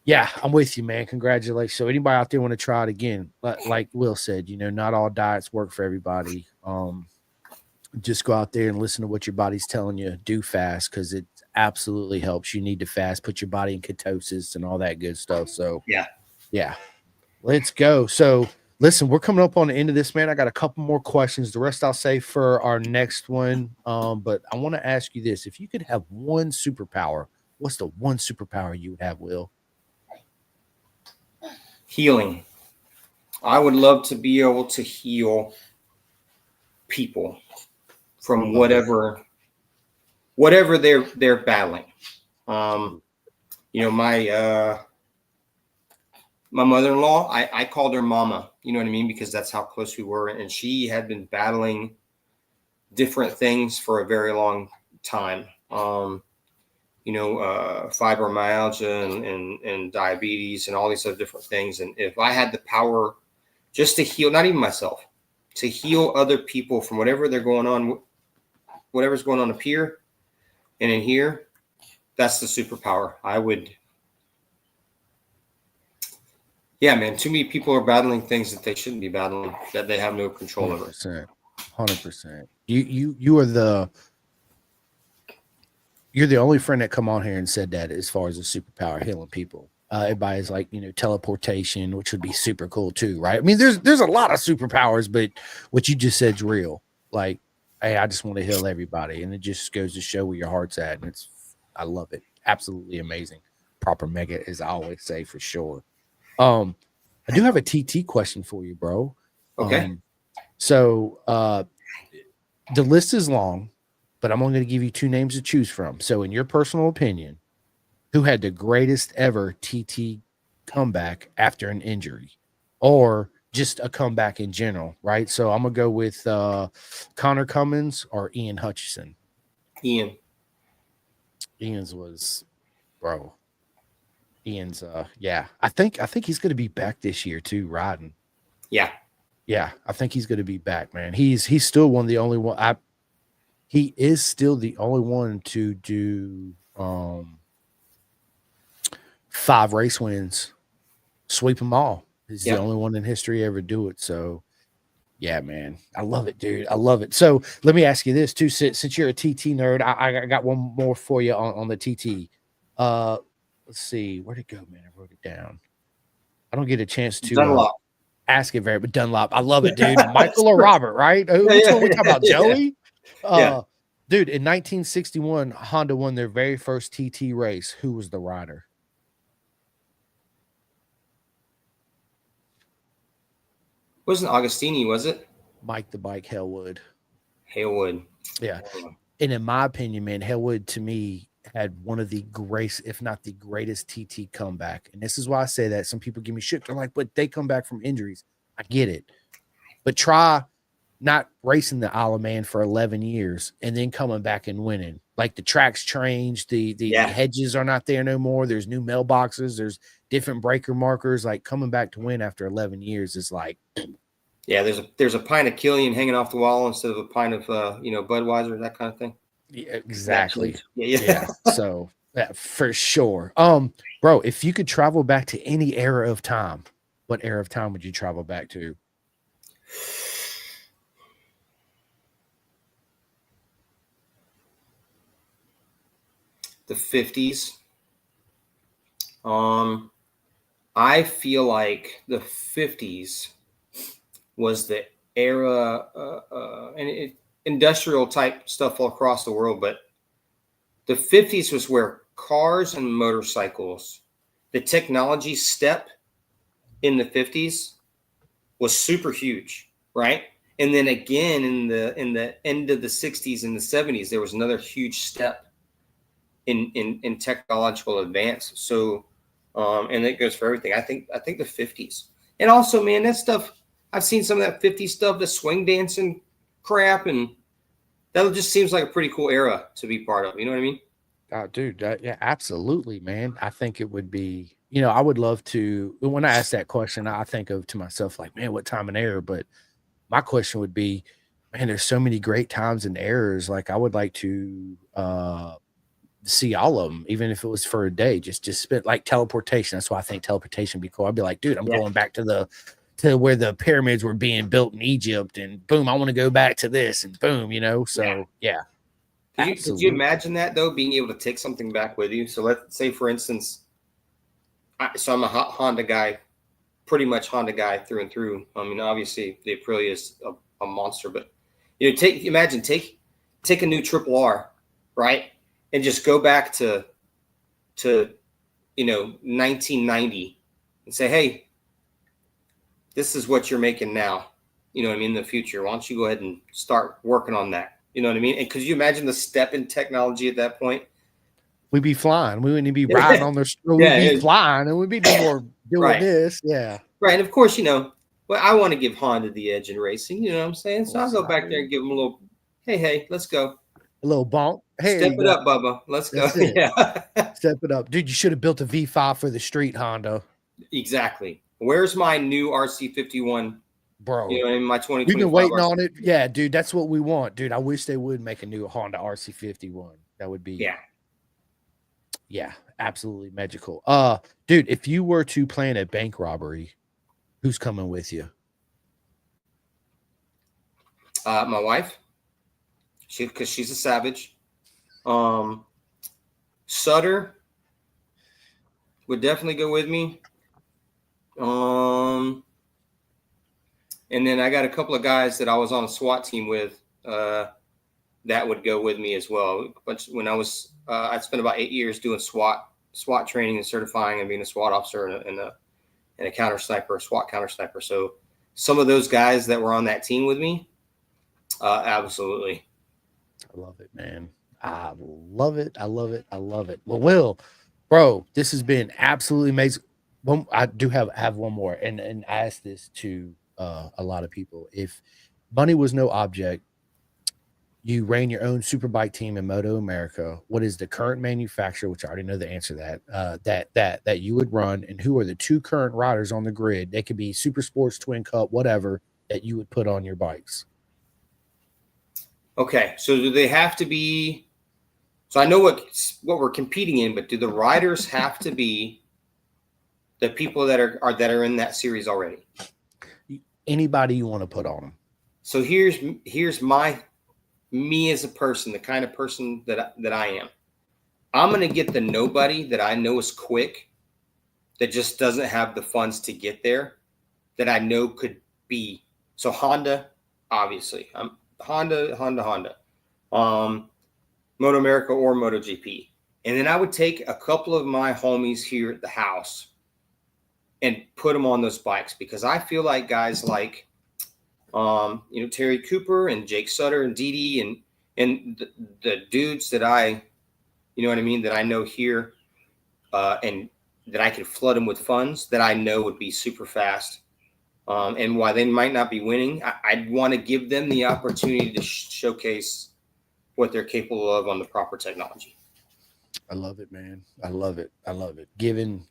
yeah, I'm with you, man. Congratulations. So anybody out there want to try it again, like Will said, not all diets work for everybody. Just go out there and listen to what your body's telling you. Do fast, because it absolutely helps. You need to fast, put your body in ketosis and all that good stuff. So yeah, let's go. So listen, we're coming up on the end of this, man. I got a couple more questions. The rest I'll say for our next one. But I want to ask you this: if you could have one superpower, what's the one superpower you would have, Will? Healing. I would love to be able to heal people from whatever they're battling. My mother-in-law, I called her mama, you know what I mean? Because that's how close we were. And she had been battling different things for a very long time. Fibromyalgia and diabetes and all these other different things. And if I had the power just to heal, not even myself, to heal other people from whatever's going on up here and in here, that's the superpower. Yeah, man, too many people are battling things that they shouldn't be battling, that they have no control over. 100%. You're the only friend that come on here and said that as far as a superpower, healing people. Everybody's like, teleportation, which would be super cool too, right? I mean, there's a lot of superpowers, but what you just said is real. Like, hey, I just want to heal everybody, and it just goes to show where your heart's at, and I love it. Absolutely amazing. Proper mega, as I always say, for sure. I do have a TT question for you, bro. Okay. So the list is long, but I'm only going to give you 2 names to choose from. So in your personal opinion, who had the greatest ever TT comeback after an injury, or just a comeback in general, right? So I'm going to go with Connor Cummins or Ian Hutchinson. Ian's was, bro. Ian's I think he's going to be back this year too, riding. Yeah, I think he's going to be back, man. He's still one of the only one. He is still the only one to do 5 race wins, sweep them all. He's the only one in history ever do it. So yeah, man, I love it, dude. I love it. So let me ask you this too, since you're a TT nerd, I got one more for you on the TT. Let's see, where'd it go, man? I wrote it down. I don't get a chance to ask it but Dunlop. I love it, dude. Michael or Robert, right? Which one we talking about? Joey? Dude, in 1961, Honda won their very first TT race. Who was the rider? Wasn't Augustini, was it? Mike the Bike Hellwood. Haywood. Yeah. And in my opinion, man, Hellwood to me had one of the greatest, if not the greatest TT comeback. And this is why I say that. Some people give me shit. They're like, but they come back from injuries. I get it. But try not racing the Isle of Man for 11 years and then coming back and winning. Like the track's changed. The hedges are not there no more. There's new mailboxes. There's different breaker markers. Like coming back to win after 11 years is like, yeah, there's a pint of Killian hanging off the wall instead of a pint of Budweiser, that kind of thing. yeah, exactly. Yeah. So for sure. Bro, if you could travel back to any era of time, what era of time would you travel back to? The 50s. I feel like the 50s was the era, industrial type stuff all across the world, but the 50s was where cars and motorcycles, the technology step in the 50s was super huge, right? And then again in the end of the 60s and the 70s, there was another huge step in technological advance. So and it goes for everything. I think the 50s. And also, man, that stuff, I've seen some of that 50s stuff, the swing dancing crap, and that just seems like a pretty cool era to be part of. You know what I mean? Dude, yeah, absolutely, man. I think it would be, I would love to. When I ask that question, I think of to myself, like, man, what time and era? But my question would be, man, there's so many great times and eras. Like, I would like to see all of them, even if it was for a day. Just spend like teleportation. That's why I think teleportation would be cool. I'd be like, dude, I'm going back to where the pyramids were being built in Egypt, and boom, I want to go back to this, and boom, So yeah. Could you imagine that though, being able to take something back with you? So let's say, for instance, I'm a Honda guy, pretty much Honda guy through and through. I mean, obviously the Aprilia is a monster, but imagine take a new Triple R, right, and just go back to 1990 and say, hey, this is what you're making now. You know what I mean? In the future, why don't you go ahead and start working on that? You know what I mean? And could you imagine the step in technology at that point? We'd be flying. We wouldn't be riding on their street. We'd be flying, and we'd be doing this. Yeah. Right. And of course, well, I want to give Honda the edge in racing. You know what I'm saying? So I'll go back there and give them a little, hey, let's go. A little bonk. Hey, step it up, Bubba. Let's go. Yeah. Step it up. Dude, you should have built a V5 for the street, Honda. Exactly. Where's my new RC51? Bro, in my 2025. We've been waiting on it. Yeah, dude, that's what we want. Dude, I wish they would make a new Honda RC51. That would be yeah, absolutely magical. Dude, if you were to plan a bank robbery, who's coming with you? My wife. Because she's a savage. Sutter would definitely go with me. And then I got a couple of guys that I was on a SWAT team with that would go with me as well. But when I spent about 8 years doing SWAT training and certifying and being a SWAT officer and a counter sniper, a SWAT counter sniper. So some of those guys that were on that team with me, absolutely. I love it, man. I love it. I love it. I love it. Well, Will, bro, this has been absolutely amazing. I do have one more, and I asked this to a lot of people. If money was no object, you ran your own superbike team in Moto America. What is the current manufacturer, which I already know the answer to that you would run, and who are the two current riders on the grid? They could be Super Sports, Twin Cup, whatever, that you would put on your bikes. Okay, so do they have to be? So I know what we're competing in, but do the riders have to be the people that are in that series already? Anybody you want to put on them. So here's me as a person, the kind of person that I am. I'm going to get the nobody that I know is quick, that just doesn't have the funds to get there, that I know could be. So Honda, obviously. Honda. Moto America or MotoGP. And then I would take a couple of my homies here at the house and put them on those bikes, because I feel like guys like, Terry Cooper and Jake Sutter and Didi and the dudes that I, that I know here, and that I could flood them with funds that I know would be super fast. And while they might not be winning, I'd want to give them the opportunity to showcase what they're capable of on the proper technology. I love it, man. I love it. I love it. Giving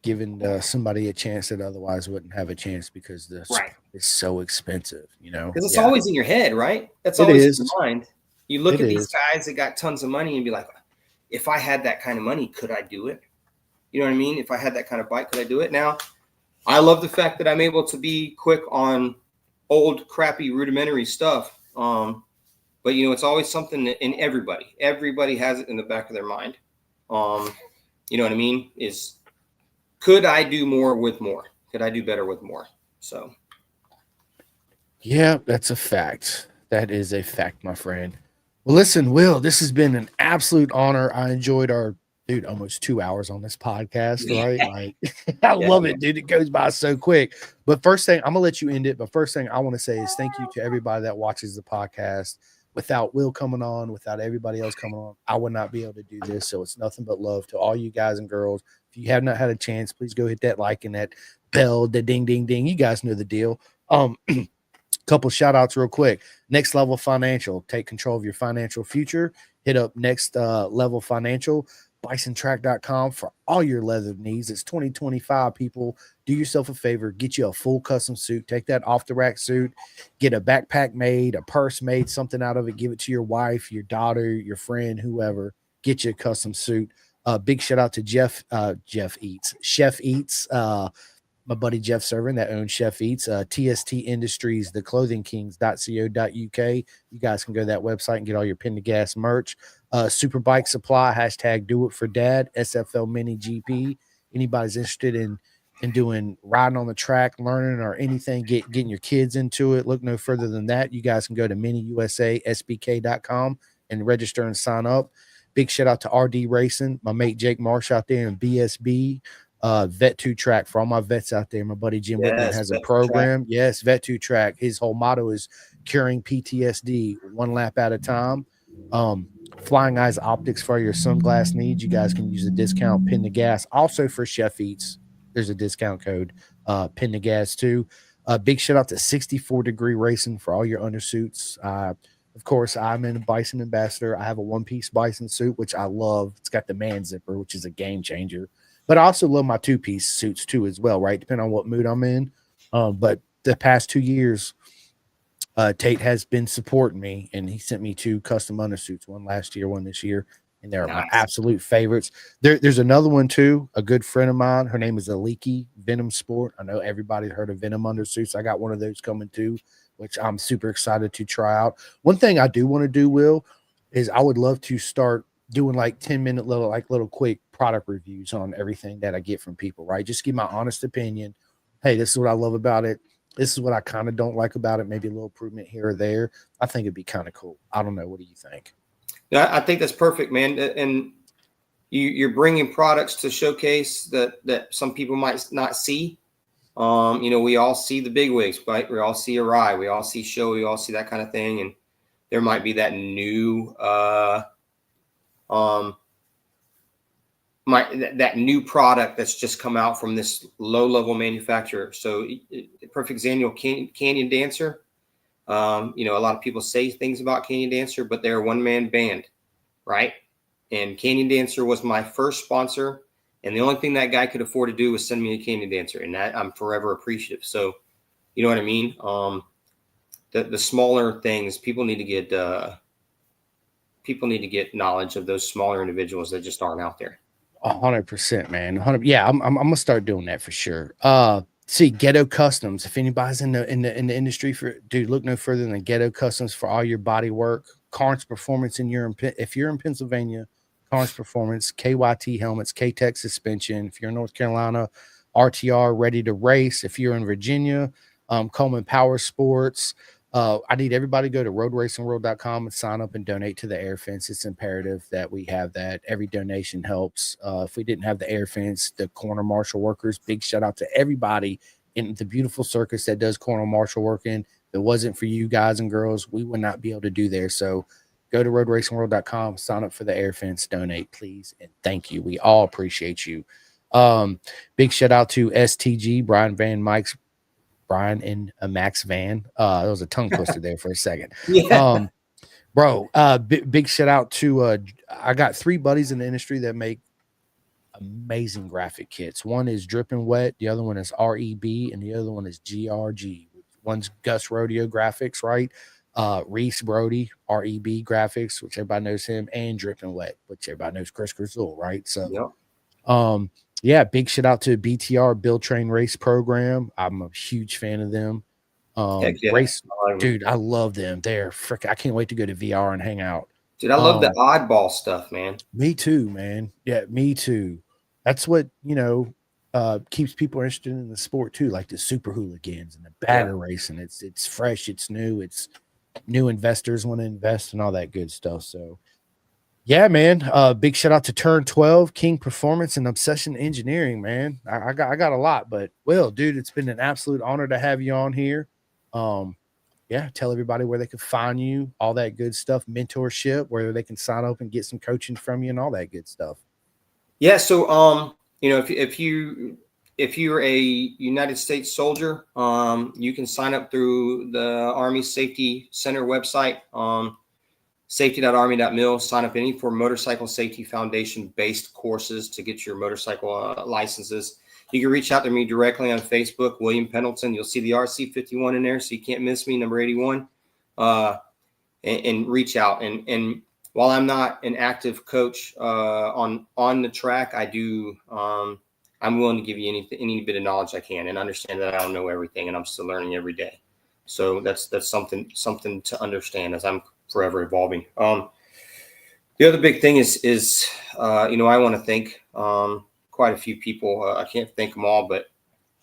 somebody a chance that otherwise wouldn't have a chance because this Right. is so expensive, Because it's always in your head, right? That's always in your mind. You look at these guys that got tons of money and be like, if I had that kind of money, could I do it? You know what I mean? If I had that kind of bike, could I do it? Now, I love the fact that I'm able to be quick on old, crappy, rudimentary stuff. But, it's always something that in everybody has it in the back of their mind. You know what I mean? Is, could I do more with more? Could I do better with more? So. Yeah, that's a fact. That is a fact, my friend. Well, listen, Will, this has been an absolute honor. I enjoyed our almost 2 hours on this podcast, right? Like, I love it, dude. It goes by so quick. But first thing, I'm gonna let you end it. But first thing I want to say is thank you to everybody that watches the podcast. Without Will coming on, without everybody else coming on, I would not be able to do this. So it's nothing but love to all you guys and girls. If you have not had a chance, please go hit that like and that bell, the ding, ding, ding. You guys know the deal. Couple shout outs real quick. Next Level Financial, take control of your financial future. Hit up Next Level Financial, bisontrack.com for all your leather needs. It's 2025, people. Do yourself a favor, get you a full custom suit. Take that off the rack suit, get a backpack made, a purse made, something out of it. Give it to your wife, your daughter, your friend, whoever. Get you a custom suit. Big shout out to Chef Eats. My buddy Jeff Servin that owns Chef Eats, TST Industries, the clothingkings.co.uk. You guys can go to that website and get all your Pin to Gas merch. Superbike Supply, hashtag do it for dad, SFL Mini GP. Anybody's interested in doing riding on the track, learning or anything, getting your kids into it, look no further than that. You guys can go to miniusasbk.com and register and sign up. Big shout out to RD Racing, my mate Jake Marsh out there in BSB. Vet 2 Track for all my vets out there. My buddy Jim Whitman has a program. Yes, Vet 2 Track. His whole motto is curing PTSD one lap at a time. Flying Eyes Optics for your sunglass needs. You guys can use the discount Pin to Gas. Also for Chef Eats, there's a discount code Pin to Gas too. Big shout out to 64 Degree Racing for all your undersuits. Of course, I'm a Bison ambassador. I have a one-piece Bison suit, which I love. It's got the man zipper, which is a game changer. But I also love my two-piece suits too as well, right? Depending on what mood I'm in. But the past 2 years, Tate has been supporting me, and he sent me 2 custom undersuits, one last year, one this year, and they're my absolute favorites. There's another one too, a good friend of mine. Her name is Aliki Venom Sport. I know everybody's heard of Venom undersuits. I got one of those coming too, which I'm super excited to try out. One thing I do want to do, Will, is I would love to start doing like 10-minute little quick product reviews on everything that I get from people, right? Just give my honest opinion. Hey, this is what I love about it. This is what I kind of don't like about it. Maybe a little improvement here or there. I think it'd be kind of cool. I don't know. What do you think? Yeah, I think that's perfect, man. And you're bringing products to showcase that some people might not see. We all see the big wigs, right? We all see Arai. We all see Show. We all see that kind of thing. And there might be that new that new product that's just come out from this low-level manufacturer. So perfect example, Canyon Dancer. A lot of people say things about Canyon Dancer, but they're a one-man band, right? And Canyon Dancer was my first sponsor, and the only thing that guy could afford to do was send me a Canyon Dancer, and that I'm forever appreciative. So, you know what I mean? The smaller things, people need to get knowledge of those smaller individuals that just aren't out there. 100%, man. 100. Yeah, I'm gonna start doing that for sure. See, Ghetto Customs. If anybody's in the industry dude, look no further than Ghetto Customs for all your body work. Carnes Performance if you're in Pennsylvania, Carnes Performance, KYT helmets, K-Tech suspension. If you're in North Carolina, RTR Ready to Race. If you're in Virginia, Coleman Power Sports. I need everybody to go to roadracingworld.com and sign up and donate to the air fence. It's imperative that we have that. Every donation helps. If we didn't have the air fence, the corner marshal workers, big shout out to everybody in the beautiful circus that does corner marshal working. If it wasn't for you guys and girls, we would not be able to do there. So go to roadracingworld.com, sign up for the air fence, donate, please, and thank you. We all appreciate you. Big shout out to STG, Brian and Max Van. There was a tongue twister there for a second. Yeah. Bro, big shout out to I got 3 buddies in the industry that make amazing graphic kits. One is Drippin' Wet, the other one is REB, and the other one is GRG. One's Gus Rodeo Graphics, right? Reese Brody, REB Graphics, which everybody knows him, and Drippin' Wet, which everybody knows Chris Grizzle, right? So yeah, big shout out to BTR Build Train Race Program. I'm a huge fan of them. Heck yeah. Race, dude, I love them. They're frick. I can't wait to go to VR and hang out. Dude, I love the oddball stuff, man. Me too, man. Yeah, me too. That's what keeps people interested in the sport too, like the super hooligans and the bagger racing. It's fresh, it's new, it's new investors want to invest and all that good stuff. So yeah, man. Big shout out to Turn 12, King Performance, and Obsession Engineering, man. I got a lot, but Will, dude, it's been an absolute honor to have you on here. Yeah, tell everybody where they can find you, all that good stuff, mentorship, where they can sign up and get some coaching from you and all that good stuff. Yeah, so if you're a United States soldier, you can sign up through the Army Safety Center website. Safety.army.mil, sign up any for Motorcycle Safety Foundation based courses to get your motorcycle licenses. You can reach out to me directly on Facebook, William Pendleton. You'll see the RC51 in there, so you can't miss me, number 81, and reach out. And while I'm not an active coach on the track, I do. I'm willing to give you any bit of knowledge I can, and understand that I don't know everything, and I'm still learning every day. So that's something to understand as I'm forever evolving. The other big thing is I want to thank quite a few people. I can't thank them all, but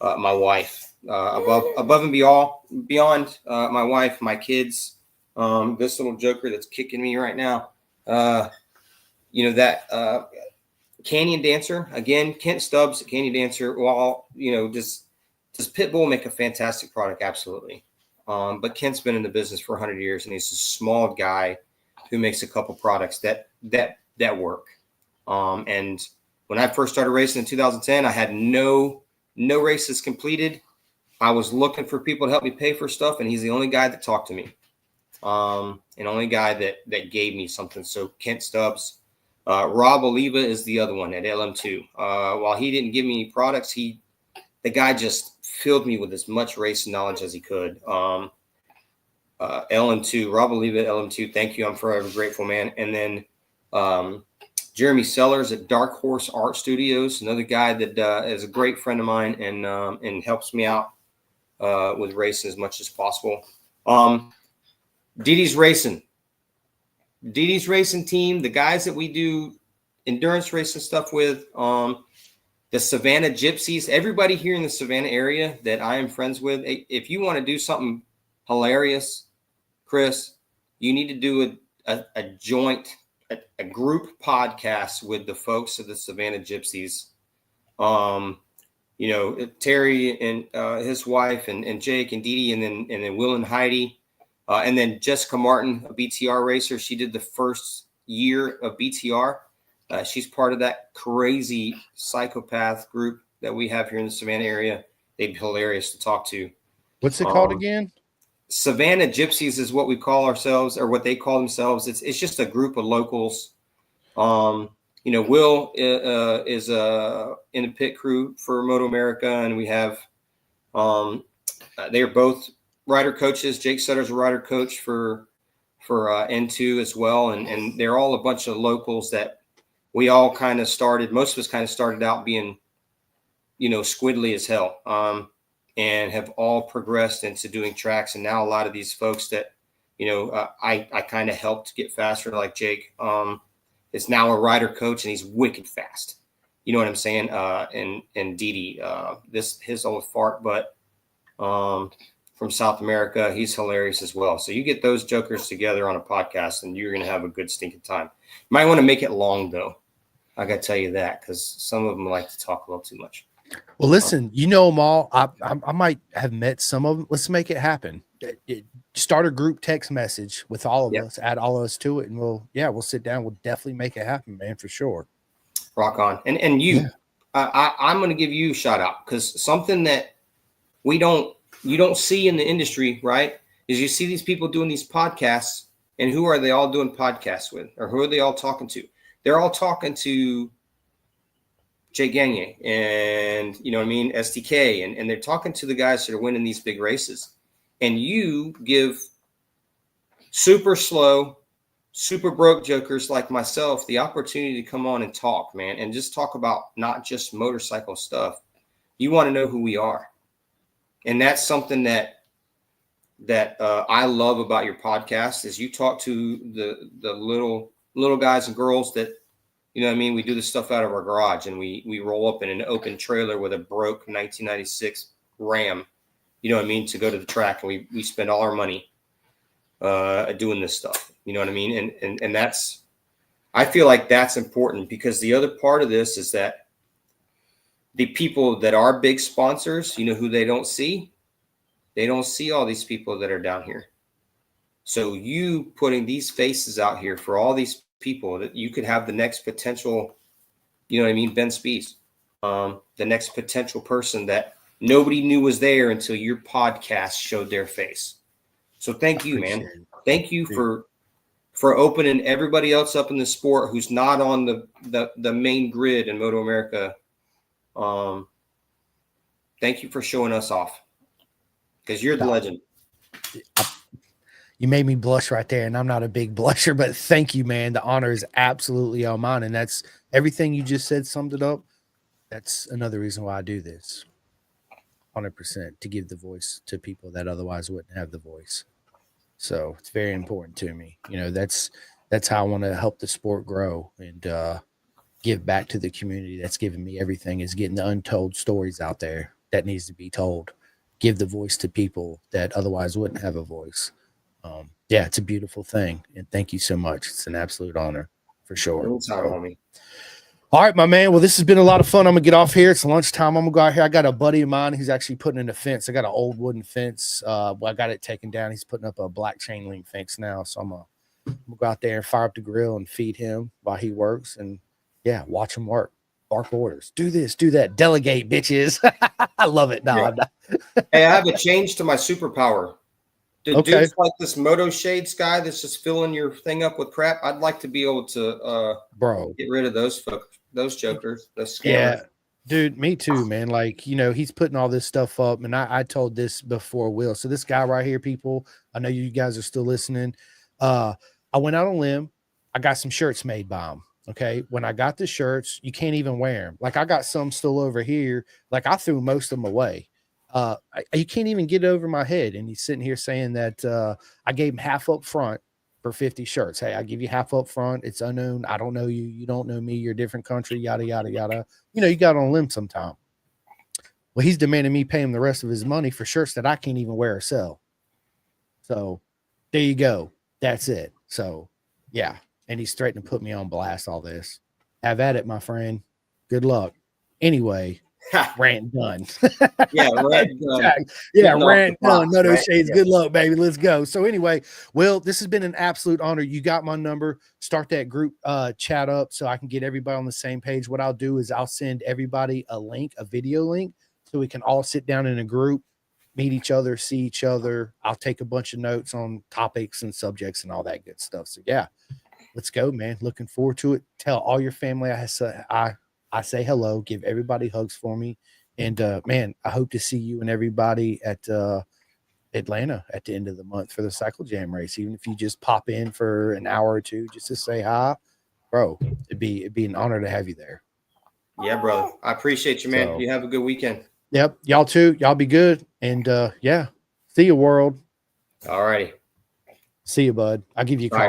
my wife, above and beyond my wife, my kids, this little joker that's kicking me right now. That Canyon Dancer, again, Kent Stubbs, Canyon Dancer. Well, does Pitbull make a fantastic product? Absolutely. But Kent's been in the business for 100 years, and he's a small guy who makes a couple products that work. And when I first started racing in 2010, I had no races completed. I was looking for people to help me pay for stuff, and he's the only guy that talked to me, and only guy that gave me something. So Kent Stubbs. Rob Oliva is the other one at LM2. While he didn't give me any products, the guy just filled me with as much racing knowledge as he could. LM2, Rob Oliva at LM2, thank you. I'm forever grateful, man. And then Jeremy Sellers at Dark Horse Art Studios, another guy that is a great friend of mine and helps me out with racing as much as possible. Didi's Racing team, the guys that we do endurance racing stuff with, the Savannah Gypsies, everybody here in the Savannah area that I am friends with. If you want to do something hilarious, Chris, you need to do a joint, a group podcast with the folks of the Savannah Gypsies. Terry and his wife and Jake and Dee and then Will and Heidi. And then Jessica Martin, a BTR racer. She did the first year of BTR. She's part of that crazy psychopath group that we have here in the Savannah area. They'd be hilarious to talk to. What's it called again? Savannah Gypsies is what we call ourselves, or what they call themselves. It's just a group of locals. Will is in the pit crew for Moto America, and we have they're both rider coaches. Jake Sutter's a rider coach for N2 as well, and they're all a bunch of locals that we all kind of started. Most of us kind of started out being, squiddly as hell, and have all progressed into doing tracks. And now a lot of these folks that, I kind of helped get faster, like Jake, is now a rider coach, and he's wicked fast. You know what I'm saying? And Didi, his old fart, but from South America. He's hilarious as well. So you get those jokers together on a podcast, and you're going to have a good stinking time. You might want to make it long, though. I got to tell you that, because some of them like to talk a little too much. Well, listen, you know them all. I might have met some of them. Let's make it happen. Start a group text message with all of us. Add all of us to it, and we'll sit down. We'll definitely make it happen, man, for sure. Rock on. And you, I'm going to give you a shout out, because something that you don't see in the industry, right, is you see these people doing these podcasts, and who are they all doing podcasts with, or who are they all talking to? They're all talking to Jay Gagne and, you know what I mean, SDK, and they're talking to the guys that are winning these big races. And you give super slow, super broke jokers like myself the opportunity to come on and talk, man, and just talk about not just motorcycle stuff. You want to know who we are. And that's something that I love about your podcast, is you talk to the little guys and girls that, you know what I mean, we do this stuff out of our garage, and we roll up in an open trailer with a broke 1996 Ram, you know what I mean, to go to the track, and we spend all our money doing this stuff, you know what I mean? And that's, I feel like that's important, because the other part of this is that the people that are big sponsors, you know who they don't see? They don't see all these people that are down here. So you putting these faces out here for all these people, that you could have the next potential, you know what I mean, Ben Spees, the next potential person that nobody knew was there until your podcast showed their face. So thank you, man. Thank you for opening everybody else up in the sport who's not on the main grid in Moto America. Thank you for showing us off, because you're the legend. You made me blush right there, and I'm not a big blusher, but thank you, man. The honor is absolutely all mine, and that's everything you just said summed it up. That's another reason why I do this. 100%, to give the voice to people that otherwise wouldn't have the voice. So it's very important to me. You know, that's how I want to help the sport grow and give back to the community that's given me everything, is getting the untold stories out there that needs to be told. Give the voice to people that otherwise wouldn't have a voice. It's a beautiful thing, and thank you so much. It's an absolute honor, for sure. Homie. All right, my man. Well, this has been a lot of fun. I'm gonna get off here. It's lunchtime. I'm gonna go out here. I got a buddy of mine who's actually putting in a fence. I got an old wooden fence. I got it taken down. He's putting up a black chain link fence now. So I'm gonna go out there and fire up the grill and feed him while he works, and watch him work. Bark orders. Do this, do that. Delegate, bitches. I love it. No, Hey, I have a change to my superpower. Dude's like this Moto Shades guy that's just filling your thing up with crap. I'd like to be able to get rid of those jokers, those scammers. Yeah, dude, me too, man. Like, you know, he's putting all this stuff up, and I told this before, Will. So this guy right here, people, I know you guys are still listening. I went out on a limb. I got some shirts made by him. Okay. When I got the shirts, you can't even wear them. Like, I got some still over here. Like, I threw most of them away. You can't even get it over my head. And he's sitting here saying that I gave him half up front for 50 shirts. Hey, I give you half up front. It's unknown. I don't know you. You don't know me. You're a different country, yada, yada, yada. You know, you got on a limb sometime. Well, he's demanding me pay him the rest of his money for shirts that I can't even wear or sell. So there you go. That's it. So, yeah. And he's threatening to put me on blast, all this. Have at it, my friend. Good luck. Anyway. Rant done. Rant done. Rant done. Moto Shades. Good luck, baby. Let's go. So anyway, Will, this has been an absolute honor. You got my number. Start that group chat up so I can get everybody on the same page. What I'll do is I'll send everybody a link, a video link, so we can all sit down in a group, meet each other, see each other. I'll take a bunch of notes on topics and subjects and all that good stuff. So let's go, man. Looking forward to it. Tell all your family I say hello, give everybody hugs for me. And man, I hope to see you and everybody at Atlanta at the end of the month for the Cycle Jam race. Even if you just pop in for an hour or two just to say hi, bro, it'd be an honor to have you there. Yeah, brother. I appreciate you, man. You have a good weekend. Yep. Y'all too. Y'all be good. And see you, world. All righty. See you, bud. I'll give you a call.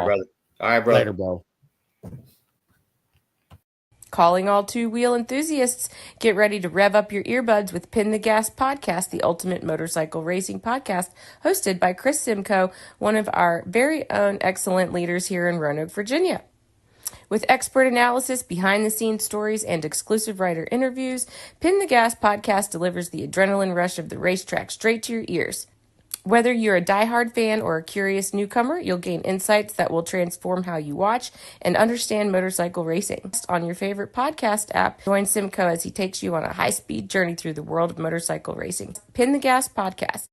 All right, brother. Later, bro. Calling all two-wheel enthusiasts, get ready to rev up your earbuds with Pin the Gas Podcast, the ultimate motorcycle racing podcast, hosted by Chris Simcoe, one of our very own excellent leaders here in Roanoke, Virginia. With expert analysis, behind-the-scenes stories, and exclusive writer interviews, Pin the Gas Podcast delivers the adrenaline rush of the racetrack straight to your ears. Whether you're a diehard fan or a curious newcomer, you'll gain insights that will transform how you watch and understand motorcycle racing. On your favorite podcast app, join Simcoe as he takes you on a high-speed journey through the world of motorcycle racing. Pin the Gas Podcast.